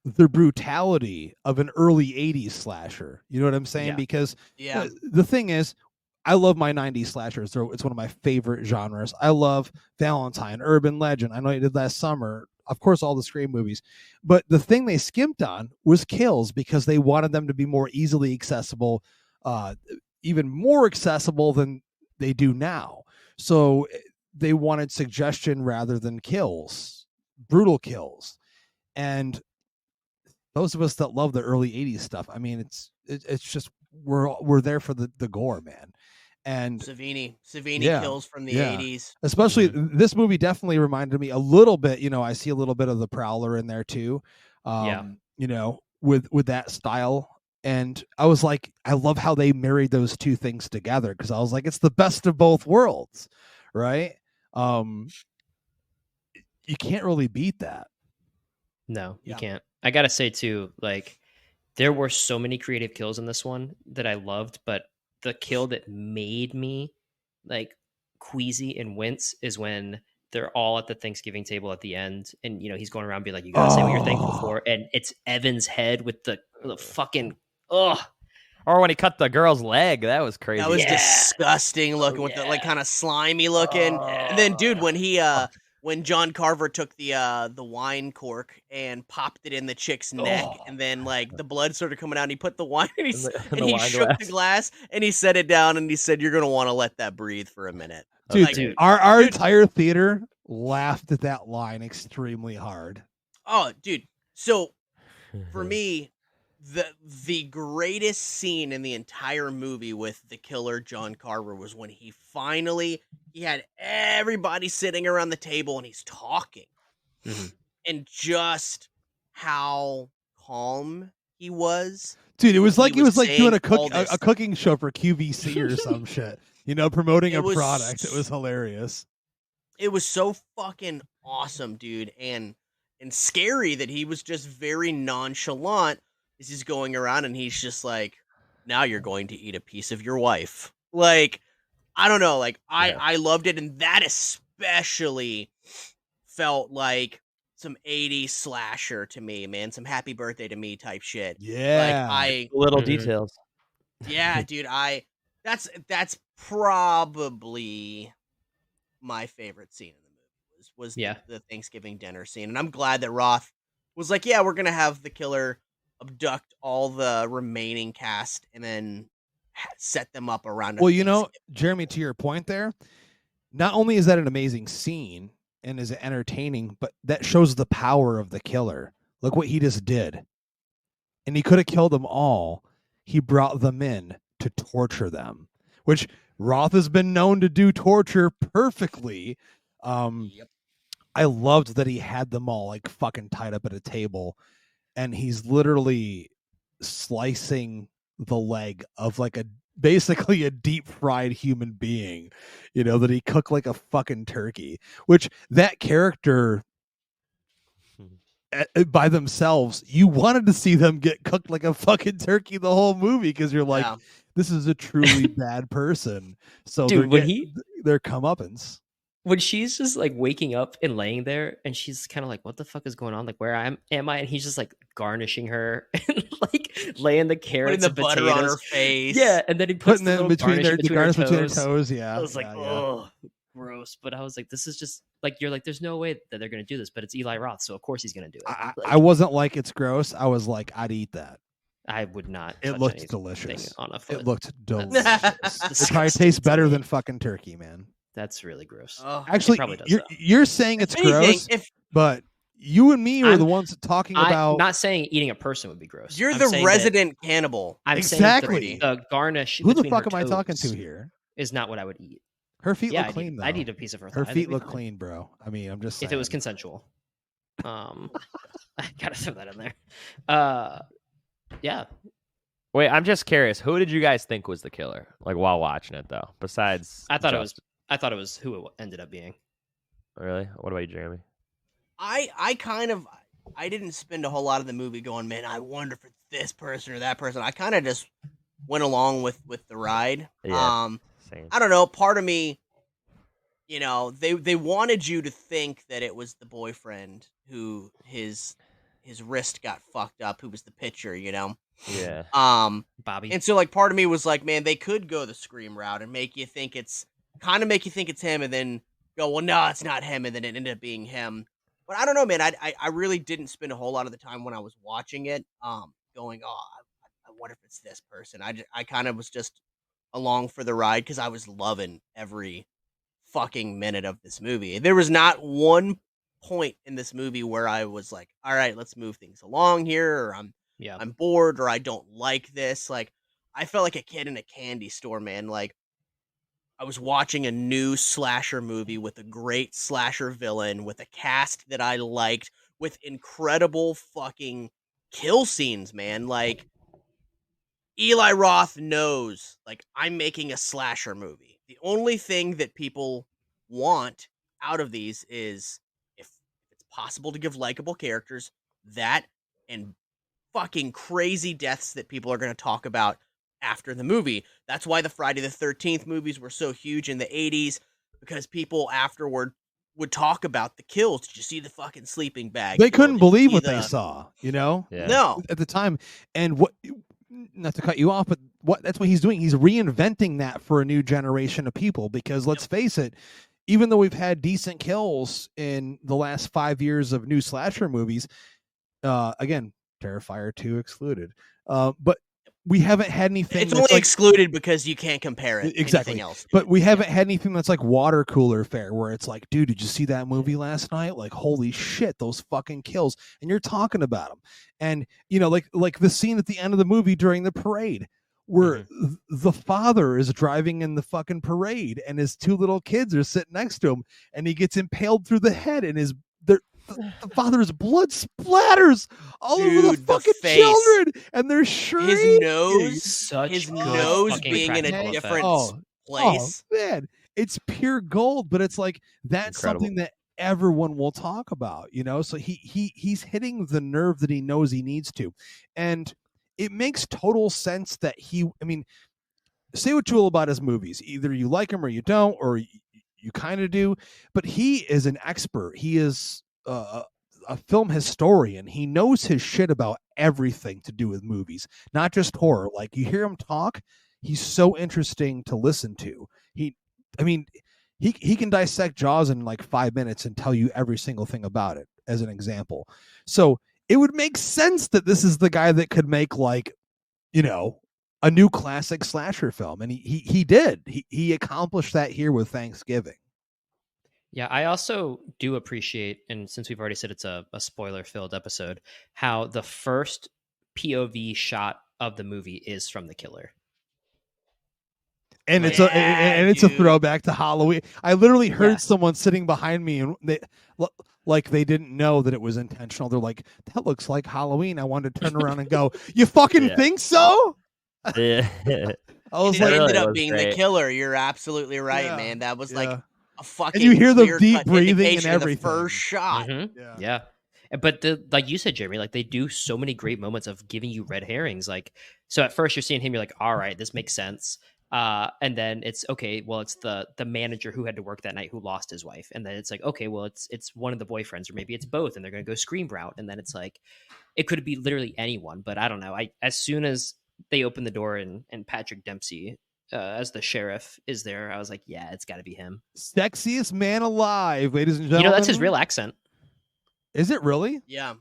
the brutality of an early 80s slasher. You know what I'm saying? Yeah. Because the thing is, I love my 90s slashers. It's one of my favorite genres. I love Valentine, Urban Legend. I know you did last summer. Of course, all the Scream movies. But the thing they skimped on was kills because they wanted them to be more easily accessible, even more accessible than they do now. So they wanted suggestion rather than kills, brutal kills. And those of us that love the early 80s stuff, I mean, it's just we're there for the gore, man. And Savini kills from the 80s. Especially this movie definitely reminded me a little bit, I see a little bit of the Prowler in there too. With that style. And I was like, I love how they married those two things together, because I was like, it's the best of both worlds, right? You can't really beat that. No, you can't. I gotta say too, like there were so many creative kills in this one that I loved, but the kill that made me like queasy and wince is when they're all at the Thanksgiving table at the end, and he's going around being like, you gotta say what you're thankful for, and it's Evan's head with the fucking Or when he cut the girl's leg, that was crazy. That was disgusting looking with the like kind of slimy looking. And then dude, when he when John Carver took the wine cork and popped it in the chick's neck, and then like the blood started coming out, and he put the wine and he shook the glass and he set it down and he said, "You're gonna want to let that breathe for a minute." Dude, our entire theater laughed at that line extremely hard. Oh, dude. So for me, the greatest scene in the entire movie with the killer John Carver was when he had everybody sitting around the table and he's talking. Mm-hmm. And just how calm he was. Dude, it was like doing a this. cooking show for QVC or some shit. Promoting a product. It was hilarious. It was so fucking awesome, dude, and scary that he was just very nonchalant as he's going around and he's just like, now you're going to eat a piece of your wife. Like, I don't know, like I loved it, and that especially felt like some 80s slasher to me, man. Some Happy Birthday to Me type shit. Yeah. Like Little details. Yeah, dude, that's probably my favorite scene in the movie was the Thanksgiving dinner scene. And I'm glad that Roth was like, yeah, we're going to have the killer abduct all the remaining cast and then set them up around. Well, Jeremy, to your point there, not only is that an amazing scene and is it entertaining, but that shows the power of the killer. Look what he just did. And he could have killed them all. He brought them in to torture them, which Roth has been known to do torture perfectly. I loved that he had them all like fucking tied up at a table, and he's literally slicing the leg of like basically a deep fried human being, that he cooked like a fucking turkey, which that character by themselves, you wanted to see them get cooked like a fucking turkey the whole movie, because you're like, this is a truly bad person. So dude, they're comeuppance. When she's just like waking up and laying there, and she's kind of like, "What the fuck is going on? Like, where am I?" And he's just like garnishing her and like laying the carrots, putting the butter on her face. Yeah, and then he puts the between her toes. Yeah, I was like, oh, gross. But I was like, this is just like, you're like, there's no way that they're gonna do this, but it's Eli Roth, so of course he's gonna do it. I wasn't like, it's gross. I was like, I'd eat that. I would not. It looked delicious. On a foot. It looked delicious. It probably tastes better than fucking turkey, man. That's really gross. Actually, you're saying it's gross, but you and me are the ones talking about. I'm not saying eating a person would be gross. You're the resident cannibal. I'm exactly. saying the garnish. Who the fuck am I talking to here? Is not what I would eat. Her feet look clean, though. I'd eat a piece of her. Her feet look clean, bro. I mean, I'm just saying. If it was consensual. I gotta throw that in there. Yeah. Wait, I'm just curious. Who did you guys think was the killer? Like, while watching it, though, besides I thought it was who it ended up being. Really? What about you, Jeremy? I didn't spend a whole lot of the movie going, man, I wonder if it's this person or that person. I kind of just went along with the ride. Yeah, same. I don't know. Part of me, they wanted you to think that it was the boyfriend who his wrist got fucked up, who was the pitcher, Yeah. Bobby. And so like part of me was like, man, they could go the Scream route and make you think it's him, and then go, well, no, it's not him, and then it ended up being him. But I don't know, man. I really didn't spend a whole lot of the time when I was watching it, going, oh, I wonder if it's this person. I kind of was just along for the ride because I was loving every fucking minute of this movie. There was not one point in this movie where I was like, all right, let's move things along here, or I'm bored, or I don't like this. Like, I felt like a kid in a candy store, man. Like, I was watching a new slasher movie with a great slasher villain, with a cast that I liked, with incredible fucking kill scenes, man. Like, Eli Roth knows, like, I'm making a slasher movie. The only thing that people want out of these is, if it's possible to give likable characters, that and fucking crazy deaths that people are going to talk about after the movie. That's why the Friday the 13th movies were so huge in the 80s, because people afterward would talk about the kills. Did you see the fucking sleeping bag? They couldn't believe what they saw, Yeah. No. At the time. And what, not to cut you off, but that's what he's doing. He's reinventing that for a new generation of people, because let's face it, even though we've had decent kills in the last 5 years of new slasher movies, again, Terrifier 2 excluded, but we haven't had anything. It's that's only like, excluded because you can't compare it to exactly. anything else. But we haven't had anything that's like water cooler fare, where it's like, dude, did you see that movie last night? Like, holy shit, those fucking kills, and you're talking about them. And like the scene at the end of the movie during the parade, where the father is driving in the fucking parade, and his two little kids are sitting next to him, and he gets impaled through the head, and the father's blood splatters all over the fucking children, and they're shrieking. His nose being in a different place. Oh, man, it's pure gold. But it's like that's Incredible. something that everyone will talk about, So he's hitting the nerve that he knows he needs to, and it makes total sense that say what you will about his movies. Either you like him or you don't, or you kind of do. But he is an expert. He is a film historian. He knows his shit about everything to do with movies, not just horror. Like, you hear him talk, he's so interesting to listen to. He can dissect Jaws in like 5 minutes and tell you every single thing about it, as an example. So it would make sense that this is the guy that could make, like, a new classic slasher film, and he did. He accomplished that here with Thanksgiving. Yeah, I also do appreciate, and since we've already said it's a spoiler-filled episode, how the first POV shot of the movie is from the killer. And it's a throwback to Halloween. I literally heard someone sitting behind me, and they didn't know that it was intentional. They're like, "That looks like Halloween." I wanted to turn around and go, "You fucking think so?" Yeah. I was it like, ended up being the killer. You're absolutely right, man. That was like a fucking. And you hear the clear-cut deep breathing and indication of everything. The first shot. Yeah. But like you said, Jeremy, like they do so many great moments of giving you red herrings. Like, so at first you're seeing him, you're like, all right, this makes sense. And then it's okay. Well, it's the manager who had to work that night who lost his wife. And then it's like, okay, well, it's one of the boyfriends, or maybe it's both, and they're going to go scream route. And then it's like, it could be literally anyone, but I don't know. As soon as they open the door and Patrick Dempsey, as the sheriff is there, I was like, yeah, it's got to be him. Sexiest man alive, ladies and gentlemen. That's his real accent. Is it really? Yeah.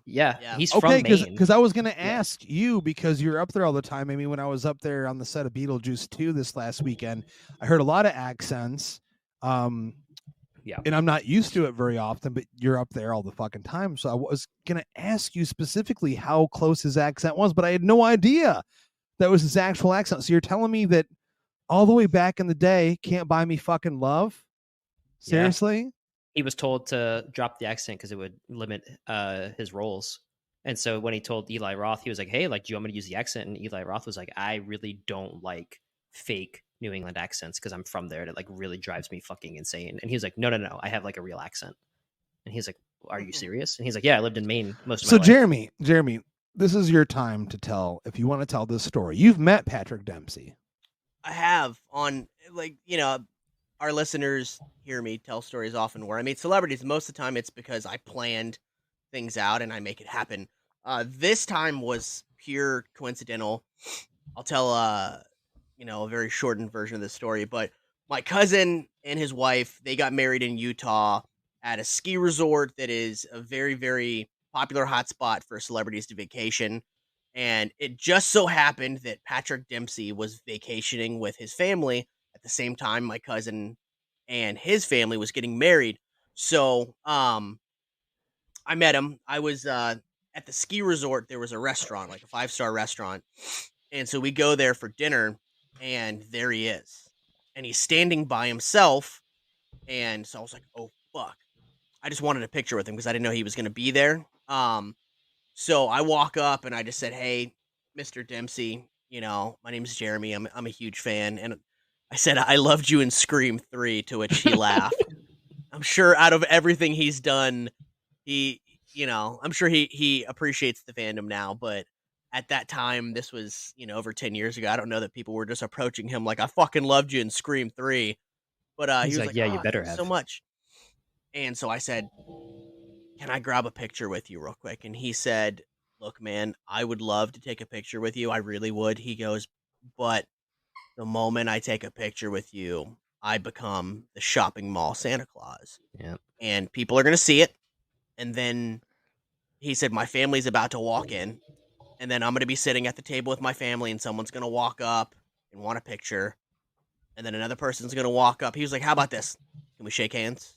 He's from Maine. Because I was going to ask you, because you're up there all the time. I mean, when I was up there on the set of Beetlejuice 2 this last weekend, I heard a lot of accents. And I'm not used to it very often, but you're up there all the fucking time. So I was going to ask you specifically how close his accent was, but I had no idea that was his actual accent. So you're telling me that all the way back in the day, Can't Buy Me Fucking Love? Seriously? Yeah. He was told to drop the accent because it would limit his roles. And so when he told Eli Roth, he was like, hey, like, do you want me to use the accent? And Eli Roth was like, I really don't like fake New England accents because I'm from there. And it like really drives me fucking insane. And he was like, no, I have like a real accent. And he's like, are you serious? And he's like, yeah, I lived in Maine most of my life. So Jeremy, this is your time to tell, if you want to tell this story. You've met Patrick Dempsey. I have on, like, our listeners hear me tell stories often where I meet celebrities. Most of the time it's because I planned things out and I make it happen. This time was pure coincidental. I'll tell, a very shortened version of the story, but my cousin and his wife, they got married in Utah at a ski resort that is a very, very popular hotspot for celebrities to vacation. And it just so happened that Patrick Dempsey was vacationing with his family at the same time my cousin and his family was getting married. So I met him. I was at the ski resort. There was a restaurant, like a 5-star restaurant. And so we go there for dinner, and there he is. And he's standing by himself. And so I was like, oh, fuck. I just wanted a picture with him because I didn't know he was going to be there. So I walk up and I just said, hey, Mr. Dempsey, my name's Jeremy. I'm a huge fan. And I said, I loved you in Scream 3, to which he laughed. I'm sure out of everything he's done, I'm sure he appreciates the fandom now. But at that time, this was, over 10 years ago. I don't know that people were just approaching him like, I fucking loved you in Scream 3. But he was like, yeah, oh, you better have so much. And so I said, can I grab a picture with you real quick? And he said, look, man, I would love to take a picture with you. I really would. He goes, but the moment I take a picture with you, I become the shopping mall Santa Claus. Yeah. And people are going to see it. And then he said, my family's about to walk in And then I'm going to be sitting at the table with my family, and someone's going to walk up and want a picture. And then another person's going to walk up. He was like, how about this? Can we shake hands?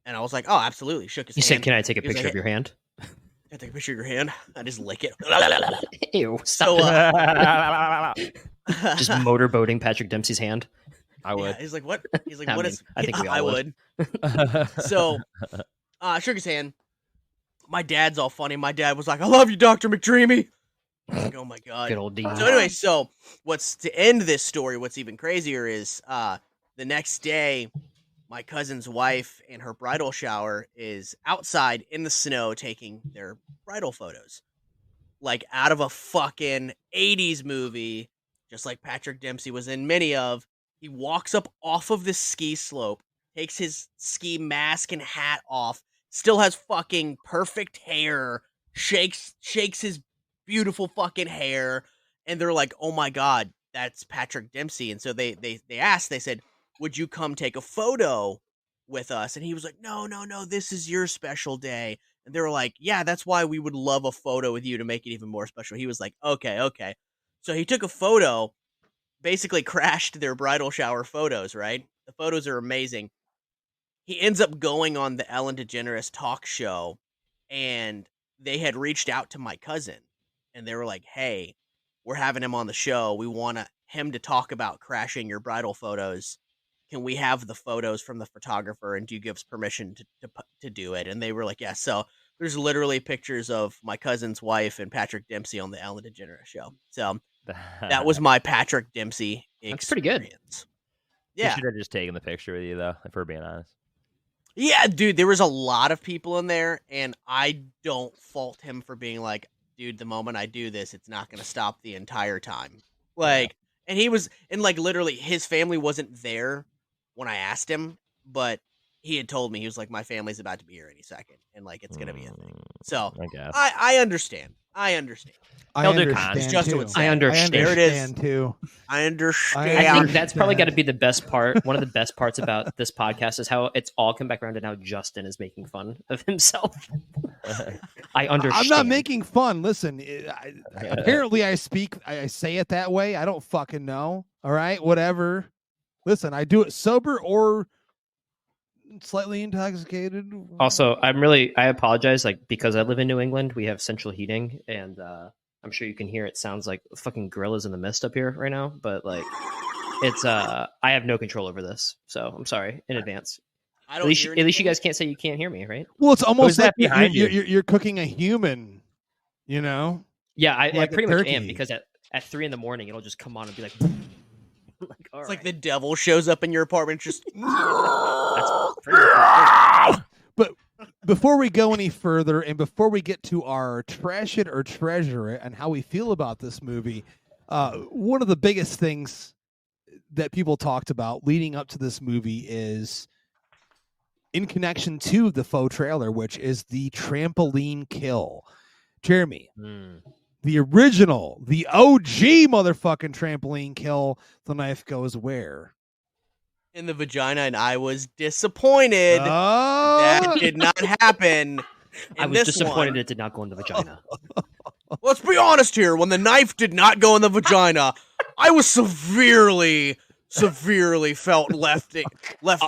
And I was like, oh, absolutely. Shook his You hand. said, "Can I take a He was picture like, of your hand?" Can I take a picture of your hand? I just lick it. Ew! So, Stop it. Just motorboating Patrick Dempsey's hand. I would. Yeah, he's like, what? He's like, I what mean, is? I think we all I would. So, shook his hand. My dad's all funny. My dad was like, I love you, Dr. McDreamy. I was like, oh my God. Good old Dean. So anyway, what's to end this story, what's even crazier is the next day, my cousin's wife and her bridal shower is outside in the snow taking their bridal photos. Like out of a fucking 80s movie, just like Patrick Dempsey was in many of. He walks up off of this ski slope, takes his ski mask and hat off, still has fucking perfect hair, shakes his beautiful fucking hair, and they're like, oh my God, that's Patrick Dempsey. And so they asked, they said, would you come take a photo with us? And he was like, no, this is your special day. And they were like, yeah, that's why we would love a photo with you to make it even more special. He was like, okay. So he took a photo, basically crashed their bridal shower photos, right? The photos are amazing. He ends up going on the Ellen DeGeneres talk show, and they had reached out to my cousin, and they were like, hey, we're having him on the show. We want him to talk about crashing your bridal photos. Can we have the photos from the photographer, and do you give us permission to do it? And they were like, yeah. So there's literally pictures of my cousin's wife and Patrick Dempsey on the Ellen DeGeneres show. So that was my Patrick Dempsey experience. That's pretty good. Yeah. You should have just taken the picture with you, though, if we're being honest. Yeah, dude, there was a lot of people in there, and I don't fault him for being like, dude, the moment I do this, it's not going to stop the entire time. Like, and he was, and like literally his family wasn't there when I asked him, but he had told me, he was like, my family's about to be here any second, and like, it's going to be a thing. So I guess. I understand. I understand. I understand Justin too. would say. I understand. There it is. Too. I understand. I think that's probably got to be the best part. One of the best parts about this podcast is how it's all come back around to now Justin is making fun of himself. I understand. I'm not making fun. Listen, apparently I say it that way. I don't fucking know. All right, whatever. Listen, I do it sober or slightly intoxicated. Also, I apologize. Like, because I live in New England, we have central heating, and I'm sure you can hear it sounds like fucking gorillas in the mist up here right now. But like, it's I have no control over this, so I'm sorry in advance. I At don't least hear you anything. guys can't say you can't hear me, right? Well, it's almost Who's that like behind you? you're cooking a human. You know. Yeah, I Like a pretty much turkey. am, because at 3 a.m, it'll just come on and be like, like, all It's right. like the devil shows up in your apartment, just. That's pretty much But before we go any further, and before we get to our trash it or treasure it and how we feel about this movie, one of the biggest things that people talked about leading up to this movie is in connection to the faux trailer, which is the trampoline kill. Jeremy, the original, the OG motherfucking trampoline kill, the knife goes where? In the vagina, and I was disappointed. Oh, That did not happen. I in was this disappointed one. it did not go in the vagina. Let's be honest here. When the knife did not go in the vagina, I was severely felt left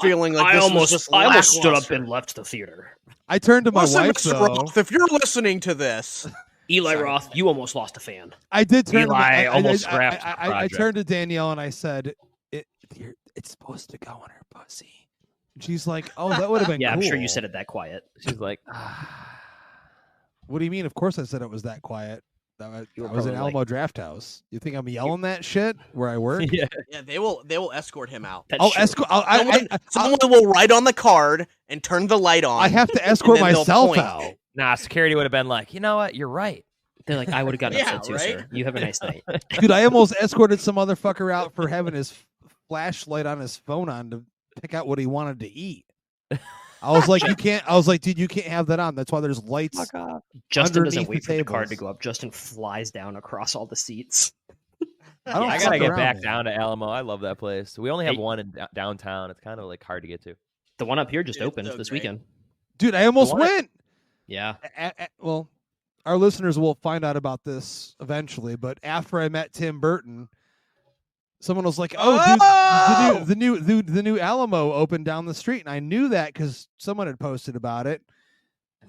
feeling like this was just I almost stood up lackluster. and left the theater. I turned to my Listen, wife, Mr. though. Roth, if you're listening to this, Eli Sorry. Roth, you almost lost a fan. I did turn to Eli my, almost I scrapped the I project. turned to Danielle and I said, it's supposed to go in her pussy. And she's like, oh, that would have been Yeah, cool. I'm sure you said it that quiet. She's like, What do you mean? Of course I said it was that quiet. I You were was in probably Alamo Draft House. You think I'm yelling that shit where I work? yeah. yeah, they will escort him out. That's Oh, true. escort. Someone will write on the card and turn the light on. I have to escort then they'll myself point. out. Nah, security would have been like, you know what? You're right. They're like, I would have gotten Yeah, upset too, right? sir. You have a nice night. Dude, I almost escorted some motherfucker out for having his flashlight on his phone on to pick out what he wanted to eat. I was like, dude, you can't have that on. That's why there's lights. Justin doesn't Underneath wait the for the card to tables. go up. Justin flies down across all the seats. I don't I fuck gotta get around, back man. down to Alamo. I love that place. We only have Hey. one in downtown. It's kind of like hard to get to. The one up here just It's opened so this great. weekend. Dude, I almost What? went. Yeah. Well, our listeners will find out about this eventually, but after I met Tim Burton, someone was like, "Oh, dude, the new Alamo opened down the street," and I knew that because someone had posted about it,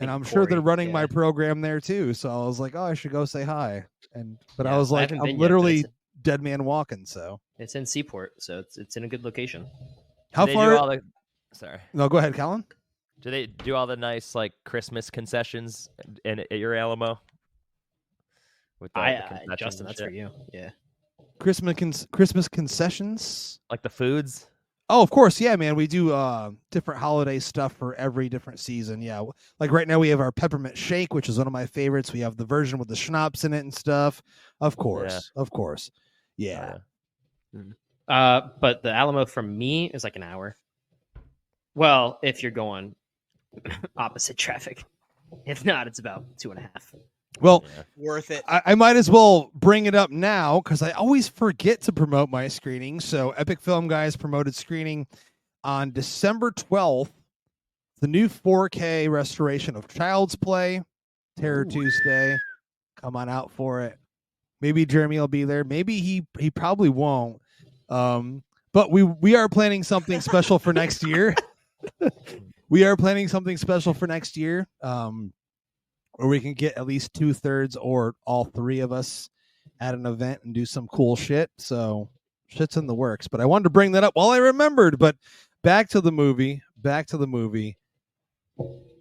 and I'm sure they're running my program there too. So I was like, "Oh, I should go say hi." But I was like, I'm literally dead man walking. So it's in Seaport, so it's in a good location. How far? Sorry. No, go ahead, Kellen. Do they do all the nice like Christmas concessions at your Alamo? With the Justin, that's for you. Yeah. Christmas concessions, like the foods. Oh, of course, yeah, man. We do different holiday stuff for every different season. Yeah, like right now we have our peppermint shake, which is one of my favorites. We have the version with the schnapps in it and stuff. Of course, yeah. But the Alamo from me is like an hour. Well, if you're going opposite traffic. If not, it's about 2.5. Well, worth it. I might as well bring it up now because I always forget to promote my screening. So Epic Film Guys promoted screening on December 12th, the new 4K restoration of Child's Play, Terror Tuesday. Come on out for it. Maybe Jeremy will be there. Maybe he probably won't. But we are planning something special for next year. We are planning something special for next year. Where we can get at least 2/3 or all three of us at an event and do some cool shit. So shit's in the works. But I wanted to bring that up while I remembered. But back to the movie.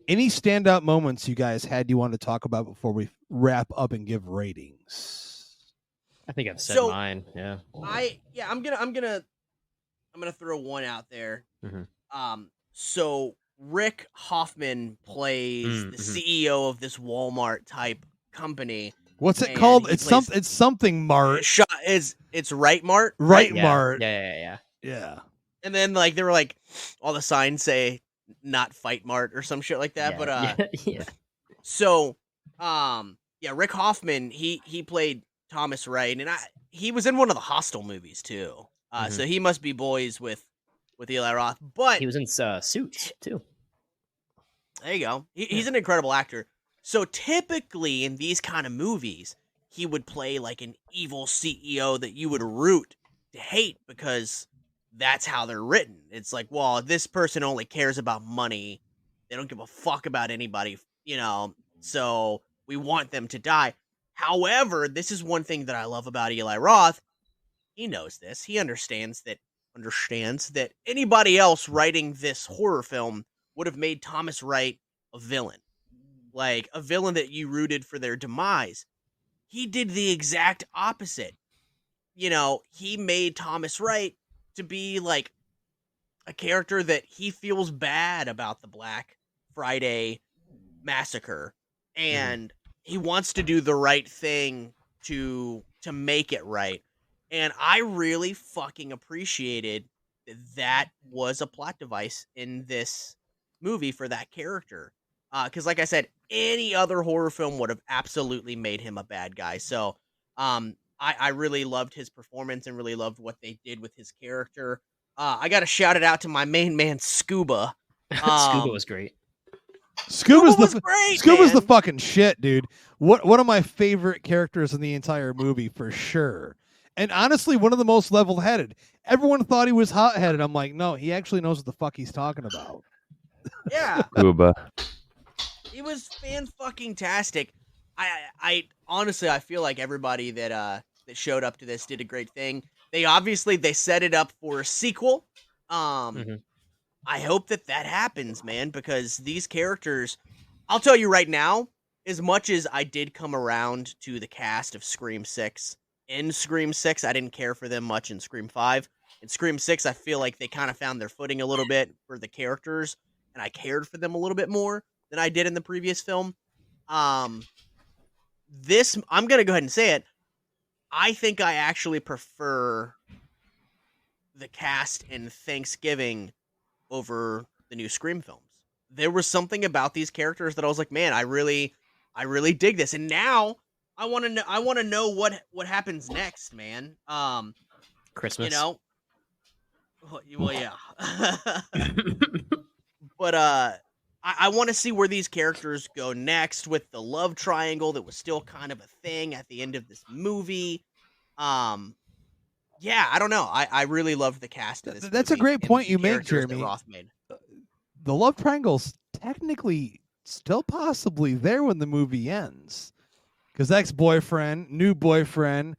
Any standout moments you guys had you want to talk about before we wrap up and give ratings? I think I've said mine. Yeah. I'm gonna throw one out there. Mm-hmm. So Rick Hoffman plays the CEO of this Walmart type company. What's it called? It's something Mart. It's Right Mart. Right yeah. Mart. Yeah. And then like they were like all the signs say not Fight Mart or some shit like that. Yeah. But yeah. So Rick Hoffman, he played Thomas Wright, and he was in one of the Hostel movies too. So he must be boys with Eli Roth, but he was in Suits too. There you go. He's an incredible actor. So typically in these kind of movies, he would play like an evil CEO that you would root to hate because that's how they're written. It's like, well, this person only cares about money. They don't give a fuck about anybody, so we want them to die. However, this is one thing that I love about Eli Roth. He knows this. He understands that anybody else writing this horror film would have made Thomas Wright a villain. Like, a villain that you rooted for their demise. He did the exact opposite. He made Thomas Wright to be, like, a character that he feels bad about the Black Friday massacre. And he wants to do the right thing to make it right. And I really fucking appreciated that was a plot device in this movie for that character. Because like I said, any other horror film would have absolutely made him a bad guy. So I really loved his performance and really loved what they did with his character. I got to shout it out to my main man, Scuba. Scuba was great. Scuba's great, the fucking shit, dude. One of my favorite characters in the entire movie for sure. And honestly, one of the most level-headed. Everyone thought he was hot-headed. I'm like, no, he actually knows what the fuck he's talking about. Yeah. Cuba. He was fan-fucking-tastic. I honestly, I feel like everybody that showed up to this did a great thing. They set it up for a sequel. I hope that happens, man, because these characters, I'll tell you right now, as much as I did come around to the cast of Scream 6, in Scream 6, I didn't care for them much in Scream 5. In Scream 6, I feel like they kind of found their footing a little bit for the characters, and I cared for them a little bit more than I did in the previous film. This, I'm going to go ahead and say it, I think I actually prefer the cast in Thanksgiving over the new Scream films. There was something about these characters that I was like, man, I really dig this. And now I want to know what happens next, man. Christmas. Well, yeah. But I want to see where these characters go next with the love triangle that was still kind of a thing at the end of this movie. Yeah, I don't know. I really loved the cast of this. That's a movie great and point the you make, characters that Jeremy. Roth made. The love triangle's technically still possibly there when the movie ends, because ex-boyfriend, new boyfriend,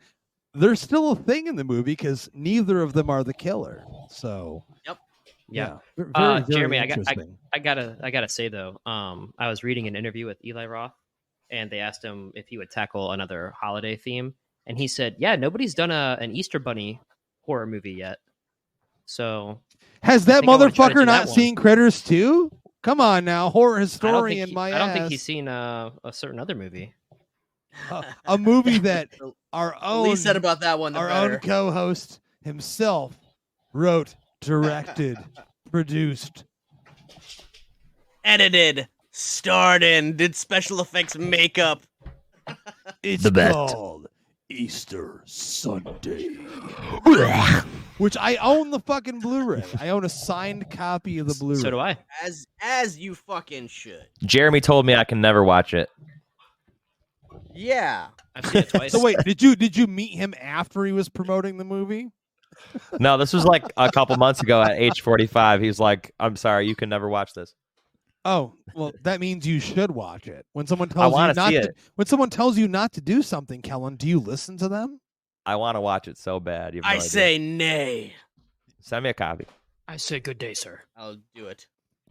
there's still a thing in the movie because neither of them are the killer. So, Yeah. very Jeremy, interesting. I gotta say though, I was reading an interview with Eli Roth, and they asked him if he would tackle another holiday theme, and he said, "Yeah, nobody's done an Easter Bunny horror movie yet." So Has that think I wanna try to motherfucker do that not one. seen Critters 2? Come on now, horror historian, I don't think he's seen a certain other movie. a movie that our The own least said about that one, the our better. own co-host himself wrote, directed, produced. Edited, starred in, did special effects makeup. It's The best. called Easter Sunday. Which I own the fucking Blu-ray. I own a signed copy of the Blu-ray. So do I. As you fucking should. Jeremy told me I can never watch it. Yeah. I've seen it twice. So wait, did you meet him after he was promoting the movie? No, this was like a couple months ago at age 45. He's like, I'm sorry, you can never watch this. Oh, well, that means you should watch it. When someone I tells you wanna not see to, it. when someone tells you not to do something, Kellen, do you listen to them? I want to watch it so bad. You have no I idea. say nay. Send me a copy. I say good day, sir. I'll do it.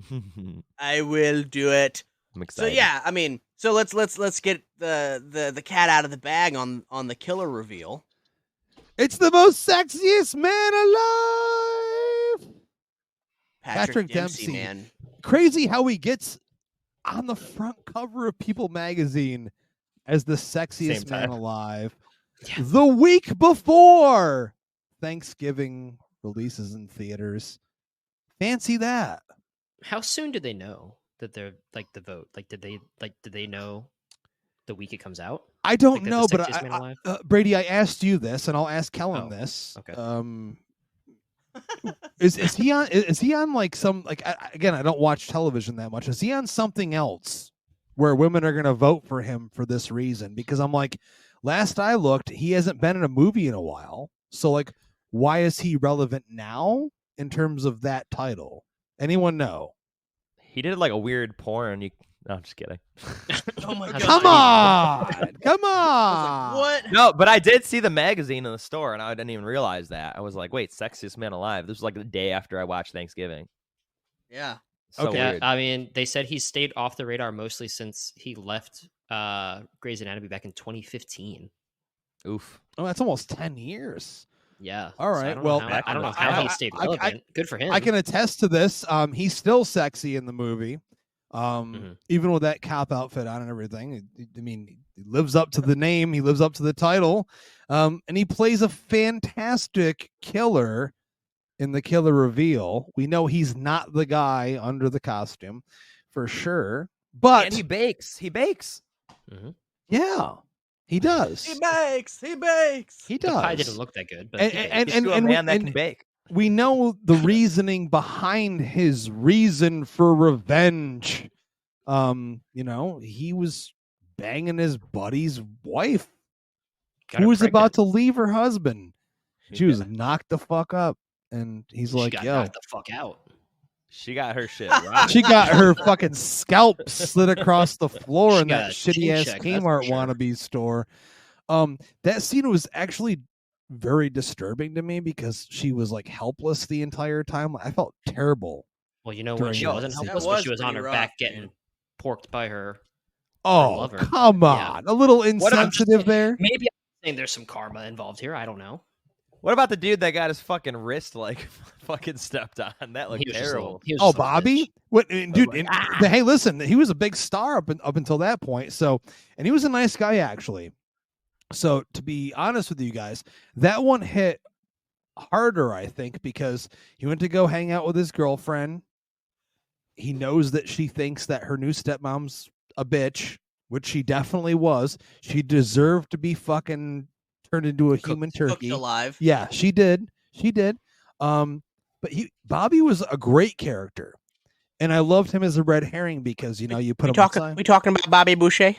I'm I will do it. So excited. yeah, I mean, so let's get the cat out of the bag on the killer reveal. It's the most sexiest man alive. Patrick Dempsey. man. Crazy how he gets on the front cover of People magazine as the sexiest Same man time. alive. Yeah. The week before Thanksgiving releases in theaters. Fancy that. How soon do they know that they're like the vote? Like, did they know the week it comes out? I don't Like, that know, the but sexiest man alive? Brady, I asked you this, and I'll ask Kellen Oh, this. okay. Is he on? Is he on like some like? Again, I don't watch television that much. Is he on something else where women are going to vote for him for this reason? Because I'm like, last I looked, he hasn't been in a movie in a while. So like, why is he relevant now in terms of that title? Anyone know? He did like a weird porn. No, I'm just kidding. Oh my god. Come on, come on. What? No, but I did see the magazine in the store, and I didn't even realize that. I was like, wait, sexiest man alive. This was like the day after I watched Thanksgiving. Yeah. So Okay. Yeah, weird. I mean, they said he stayed off the radar mostly since he left Grey's Anatomy back in 2015. Oof. Oh, that's almost 10 years. Yeah. All so right, I don't well, know how, I don't know how he stayed relevant. Good for him. I can attest to this. He's still sexy in the movie. Even with that cop outfit on and everything. I mean, he lives up to the name, he lives up to the title. And he plays a fantastic killer in the killer reveal. We know he's not the guy under the costume for sure. But And he bakes. He bakes. yeah, he does. He bakes. He bakes. He The does. pie didn't look that good, but And- he baked. and- He's still a man that can bake. we know the reasoning behind his reason for revenge. You know, he was banging his buddy's wife, Got who her was about pregnant. to leave her husband. She was Yeah. knocked the fuck up, and he's She like, got "Yo." knocked the fuck out. She got her shit right. She got her fucking scalp slid across the floor She in that got a shitty chin ass check, that's for Kmart sure. wannabe store. That scene was actually very disturbing to me because she was like helpless the entire time. I felt terrible. Well, you know During when she that wasn't scene. helpless, That when she was was on pretty her rough, back getting man. porked by her. Oh, lover. come Yeah. on. A little What I'm insensitive there. Maybe I'm saying there's some karma involved here. I don't know. What about the dude that got his fucking wrist like fucking stepped on? That looked He was just a terrible. little- he was Oh, just a little Bobby? bitch. What, dude? like, Hey, listen, he was a big star up until that point. So, and he was a nice guy actually. So, to be honest with you guys, that one hit harder, I think, because he went to go hang out with his girlfriend. He knows that she thinks that her new stepmom's a bitch, which she definitely was. She deserved to be fucking turned into a human Cooked turkey. alive. Yeah, she did. She did. But Bobby was a great character. And I loved him as a red herring because you put him outside. We talking about Bobby Boucher?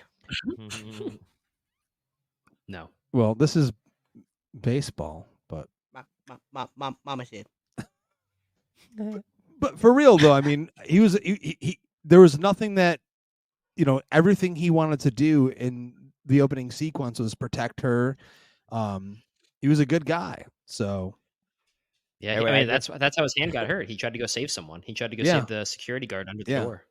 No. Well, this is baseball, but Mama said. But for real though, I mean, he there was nothing that everything he wanted to do in the opening sequence was protect her. He was a good guy, so yeah. I mean, that's how his hand got hurt. He tried to go save someone. He tried to go save the security guard under the door.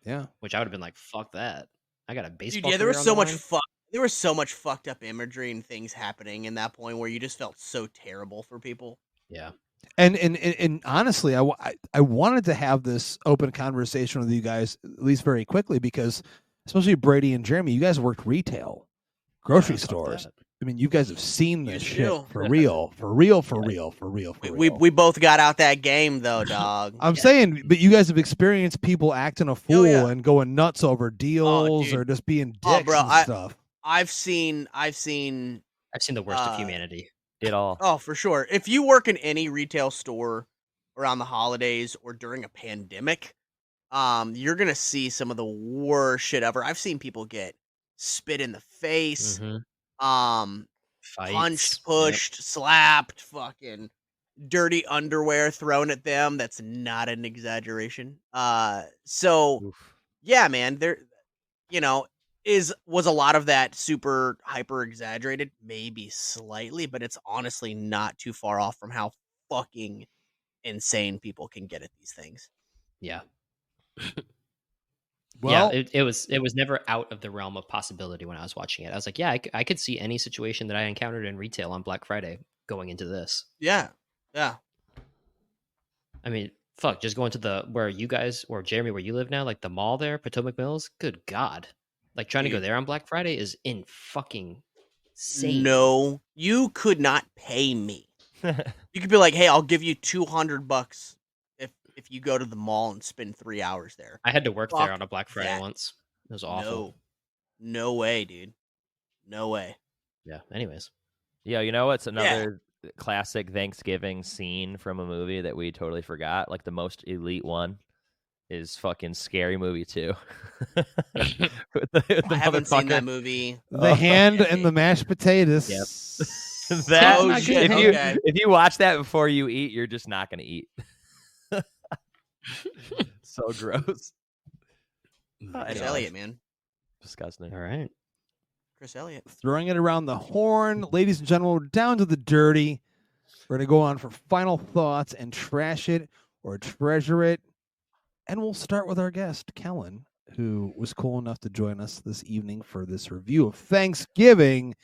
Yeah, which I would have been like, "Fuck that! I got a baseball." Dude, yeah, there was career so on the much line." There was so much fucked up imagery and things happening in that point where you just felt so terrible for people. Yeah. And honestly, I wanted to have this open conversation with you guys at least very quickly because especially Brady and Jeremy, you guys worked retail, grocery stores. I mean, you guys have seen this shit for real. We both got out that game though, dog. I'm saying, but you guys have experienced people acting a fool and going nuts over deals or just being dicks and stuff. I've seen the worst of humanity. It all. Oh, for sure. If you work in any retail store around the holidays or during a pandemic, you're gonna see some of the worst shit ever. I've seen people get spit in the face, punched, pushed, slapped, fucking dirty underwear thrown at them. That's not an exaggeration. Yeah, man, there, was a lot of that super hyper exaggerated? Maybe slightly, but it's honestly not too far off from how fucking insane people can get at these things. Yeah. Well, yeah, it was never out of the realm of possibility when I was watching it. I was like, yeah, I could see any situation that I encountered in retail on Black Friday going into this. Yeah. I mean, fuck, just going to where you guys, or Jeremy, where you live now, like the mall there, Potomac Mills, good God. Like trying to go there on Black Friday is in fucking insane. No, you could not pay me. You could be like, hey, I'll give you $200 if you go to the mall and spend 3 hours there. I had to work there on a Black Friday once. It was awful. No way, dude. No way. Yeah. Anyways. Yeah, you know what's another classic Thanksgiving scene from a movie that we totally forgot? Like the most elite one is fucking Scary Movie 2. I haven't seen that movie. The hand and the mashed potatoes. Yep. That if you watch that before you eat, you're just not going to eat. So gross. Chris Elliott, man. Disgusting. All right. Chris Elliott. Throwing it around the horn. Ladies and gentlemen, we're down to the dirty. We're going to go on for final thoughts and trash it or treasure it. And we'll start with our guest, Kellen, who was cool enough to join us this evening for this review of Thanksgiving.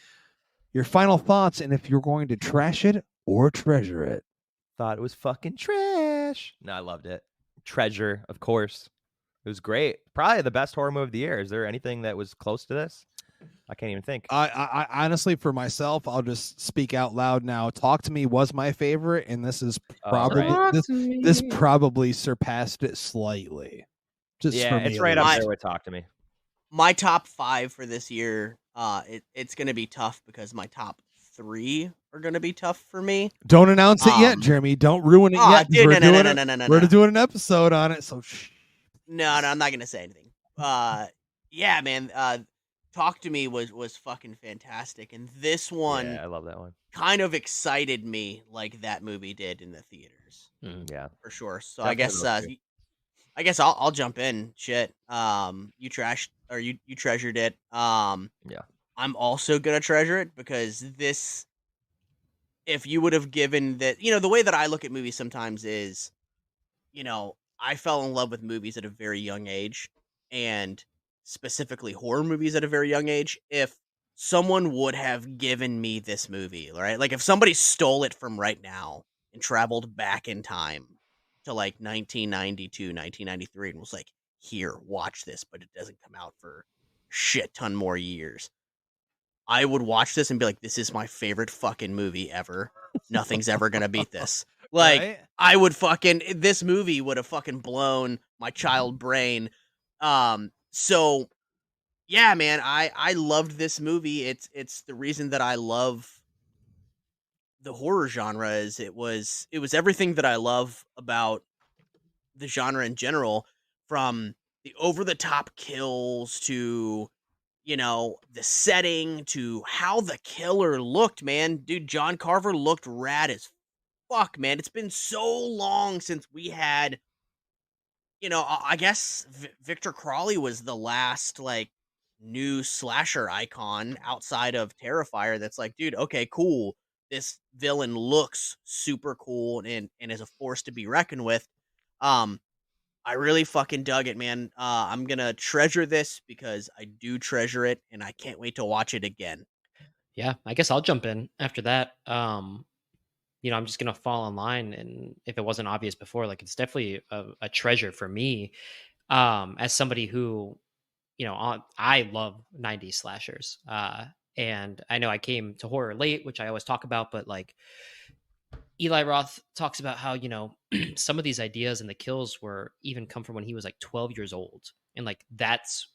Your final thoughts, and if you're going to trash it or treasure it. Thought it was fucking trash. No, I loved it. Treasure, of course. It was great. Probably the best horror movie of the year. Is there anything that was close to this? I can't even think. I honestly, for myself, I'll just speak out loud now. Talk to Me was my favorite, and this is probably this probably surpassed it slightly. Just for me, it's right up there with Talk to Me. My top 5 for this year, it's going to be tough because my top 3 are going to be tough for me. Don't announce it yet, Jeremy. Don't ruin it yet. Dude, no. We're doing an episode on it, so No, I'm not going to say anything. Yeah, man. Talk to Me was fucking fantastic, and this one, I love that one. Kind of excited me like that movie did in the theaters. Yeah, for sure. So definitely I guess I'll jump in. Shit, you trashed or you treasured it. Yeah, I'm also gonna treasure it because this. If you would have given that, the way that I look at movies sometimes is, I fell in love with movies at a very young age, and specifically horror movies at a very young age. If someone would have given me this movie, right? Like if somebody stole it from right now and traveled back in time to like 1992, 1993 and was like, here, watch this, but it doesn't come out for shit ton more years. I would watch this and be like, this is my favorite fucking movie ever. Nothing's ever going to beat this. Like, right? I would this movie would have fucking blown my child brain. So yeah, man, I loved this movie. It's the reason that I love the horror genre is it was everything that I love about the genre in general, from the over-the-top kills to, you know, the setting to how the killer looked, man. Dude, John Carver looked rad as fuck, man. It's been so long since we had, you know, I guess Victor Crawley was the last, like, new slasher icon outside of Terrifier that's like, dude, okay, cool. This villain looks super cool and is a force to be reckoned with. I really fucking dug it, man. I'm gonna treasure this because I do treasure it, and I can't wait to watch it again. Yeah, I guess I'll jump in after that. You know, I'm just gonna fall in line, and if it wasn't obvious before, like it's definitely a treasure for me. As somebody who, you know, I love 90s slashers, and I know I came to horror late, which I always talk about, but like Eli Roth talks about how, you know, some of these ideas and the kills were even come from when he was like 12 years old, and like that's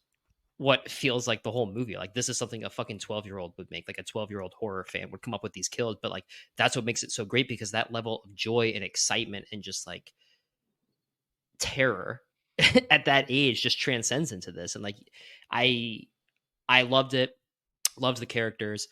what feels like the whole movie. Like this is something a fucking 12-year-old would make, like a 12-year-old horror fan would come up with these kills, but like that's what makes it so great, because that level of joy and excitement and just like terror at that age just transcends into this. And like I loved it, loved the characters.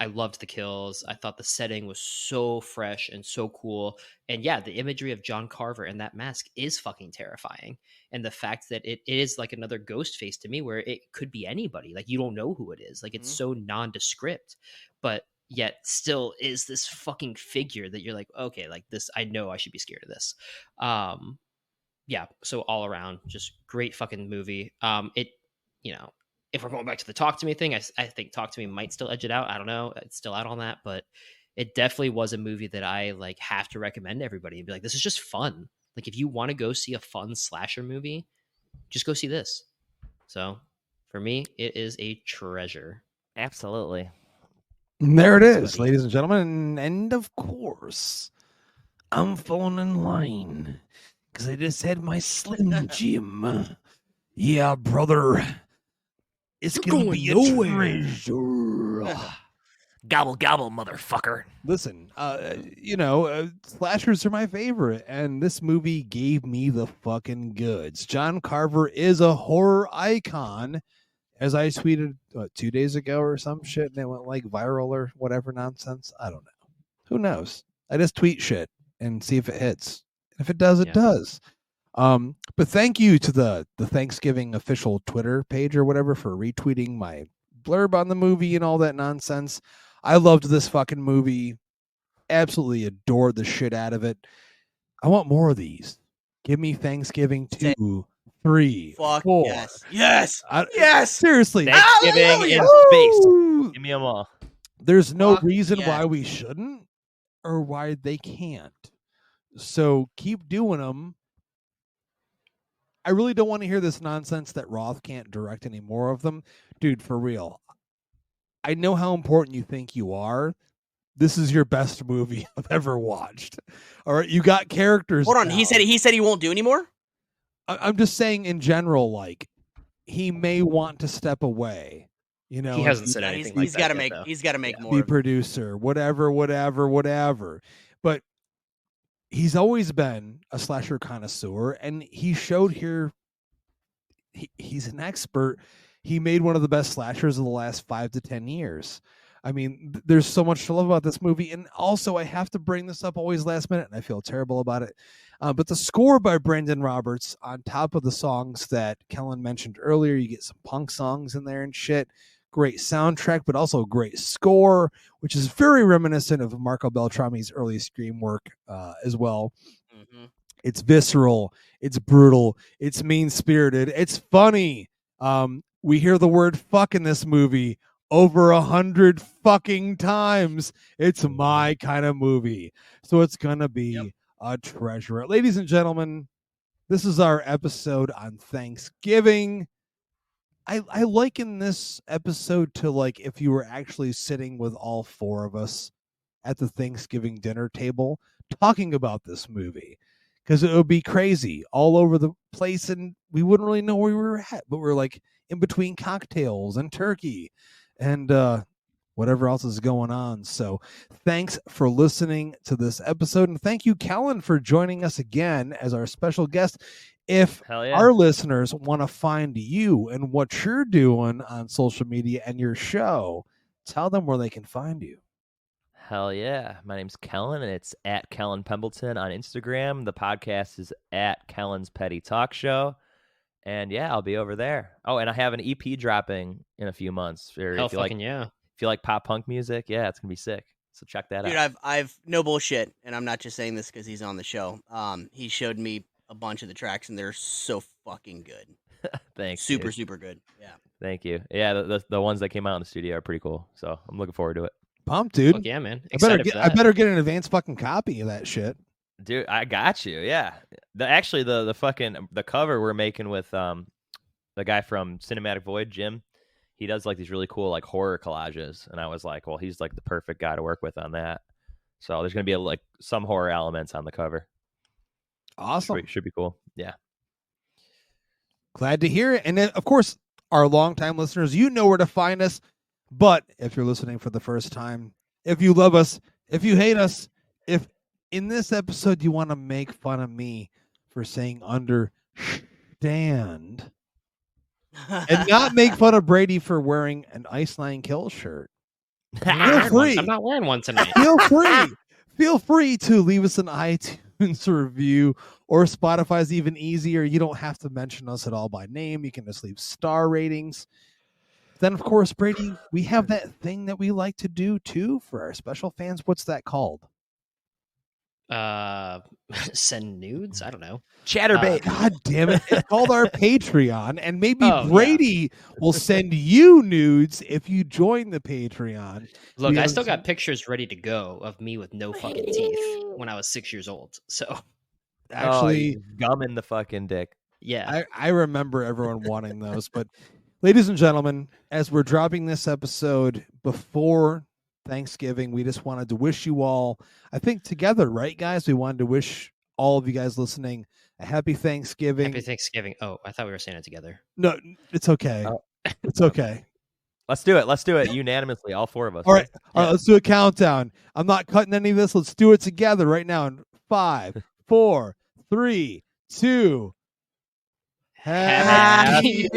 I loved the kills. I thought the setting was so fresh and so cool. And yeah, the imagery of John Carver and that mask is fucking terrifying. And the fact that it is like another ghost face to me, where it could be anybody. Like you don't know who it is. Like it's so nondescript, but yet still is this fucking figure that you're like, okay, like this, I know I should be scared of this. Yeah. So all around, just great fucking movie. It, you know, if we're going back to the Talk to Me thing, I think Talk to Me might still edge it out. I don't know. It's still out on that, but it definitely was a movie that I like have to recommend to everybody and be like, this is just fun. Like if you want to go see a fun slasher movie, just go see this. So for me, it is a treasure. Absolutely. And there it is, ladies and gentlemen. And of course, I'm falling in line because I just had my Slim Jim. Yeah, brother. It's gonna be a treasure. Gobble, gobble, motherfucker. Listen, you know, slashers are my favorite, and this movie gave me the fucking goods. John Carver is a horror icon, as I tweeted 2 days ago or some shit, and it went like viral or whatever nonsense. I don't know. Who knows? I just tweet shit and see if it hits. If it does, it does. But thank you to the Thanksgiving official Twitter page or whatever for retweeting my blurb on the movie and all that nonsense. I loved this fucking movie. Absolutely adored the shit out of it. I want more of these. Give me Thanksgiving 2, 3, Fuck 4. yes. Yes. Yes. Seriously. Thanksgiving in space. Give me them all. There's no Fuck reason yes. why we shouldn't or why they can't. So keep doing them. I really don't want to hear this nonsense that Roth can't direct any more of them. Dude, for real. I know how important you think you are. This is your best movie I've ever watched. All right, you got characters. Hold on, now. he said he won't do anymore? I'm just saying in general, like, he may want to step away. You know, He hasn't said anything like he's that got to yet, make though. he's got to make be more. producer, whatever. But he's always been a slasher connoisseur, and he showed here he's an expert. He made one of the best slashers of the last 5 to 10 years. I mean, there's so much to love about this movie. And also, I have to bring this up always last minute, and I feel terrible about it. But the score by Brandon Roberts, on top of the songs that Kellen mentioned earlier, you get some punk songs in there and shit. Great soundtrack, but also great score, which is very reminiscent of Marco Beltrami's early Scream work as well. Mm-hmm. It's visceral. It's brutal. It's mean-spirited. It's funny. We hear the word fuck in this movie over 100 fucking times. It's my kind of movie. So it's going to be a treasure. Ladies and gentlemen, this is our episode on Thanksgiving. I liken this episode to like if you were actually sitting with all 4 of us at the Thanksgiving dinner table talking about this movie. Because it would be crazy all over the place, and we wouldn't really know where we were at. But we're like in between cocktails and turkey and whatever else is going on. So thanks for listening to this episode. And thank you, Kellen, for joining us again as our special guest. If Hell yeah. our listeners want to find you and what you're doing on social media and your show, tell them where they can find you. Hell yeah. My name's Kellen, and it's at Kellen Pembleton on Instagram. The podcast is at Kellen's Petty Talk Show. And yeah, I'll be over there. Oh, and I have an EP dropping in a few months. Hell If you fucking yeah. if you like pop punk music, yeah, it's gonna be sick. So check that Dude, out. I've no bullshit, and I'm not just saying this because he's on the show. He showed me a bunch of the tracks, and they're so fucking good. Thanks. Super, dude. super good. Yeah. Thank you. Yeah, the ones that came out in the studio are pretty cool. So I'm looking forward to it. Pumped, dude. Fuck yeah, man. I better Excited get for I that. better get an advanced fucking copy of that shit. Dude, I got you. Yeah. The fucking the cover we're making with the guy from Cinematic Void, Jim. He does like these really cool like horror collages, and I was like, well, he's like the perfect guy to work with on that. So there's gonna be like some horror elements on the cover. Awesome. Should be cool. Yeah. Glad to hear it. And then, of course, our longtime listeners, you know where to find us. But if you're listening for the first time, if you love us, if you hate us, if in this episode you want to make fun of me for saying understand and not make fun of Brady for wearing an Iceland Kill shirt, I'm free. not wearing one tonight. Feel free to leave us an iTunes review, or Spotify's even easier. You don't have to mention us at all by name. You can just leave star ratings. Then, of course, Brady, we have that thing that we like to do too for our special fans. What's that called? Send nudes? I don't know. Chatterbait. God damn it. It's called our Patreon. And maybe Oh, yeah. Brady will send you nudes if you join the Patreon. Look, We I have still some- got pictures ready to go of me with no fucking teeth when I was 6 years old. So, Actually, gumming the fucking dick. yeah. I remember everyone wanting those. But ladies and gentlemen, as we're dropping this episode before Thanksgiving, we just wanted to wish you all, I think together, right, guys? We wanted to wish all of you guys listening a happy Thanksgiving. Happy Thanksgiving. Oh, I thought we were saying it together. No, it's okay. Oh. It's okay. Let's do it. Let's do it unanimously, all four of us. All right, let's do a countdown. I'm not cutting any of this. Let's do it together right now. In 5, 4, 3, 2. Happy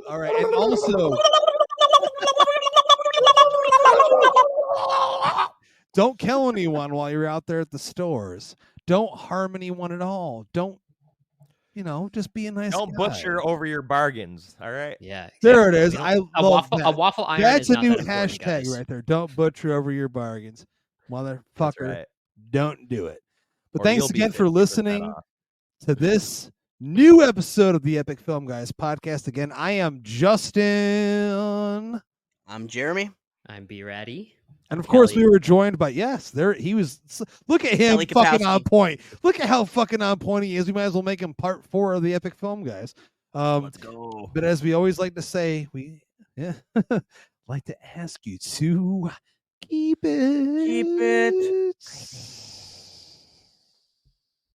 All right, and also, don't kill anyone while you're out there at the stores. Don't harm anyone at all. Don't, just be a nice Don't guy. butcher over your bargains. All right. Yeah. There it is. You know, I a love waffle, that. a waffle iron That's is a not new that important, hashtag guys. right there. Don't butcher over your bargains, That's motherfucker. right. Don't do it. But Or thanks you'll be again for 50% listening off. to this new episode of the Epic Film Guys podcast. Again, I am Justin. I'm Jeremy. I'm B Ratty. And of course, Kelly. we were joined by, he was, look at him Kelly fucking on Kapowski. point. Look at how fucking on point he is. We might as well make him part 4 of the Epic Film Guys. Let's go. But as we always like to say, we like to ask you to keep it. Keep it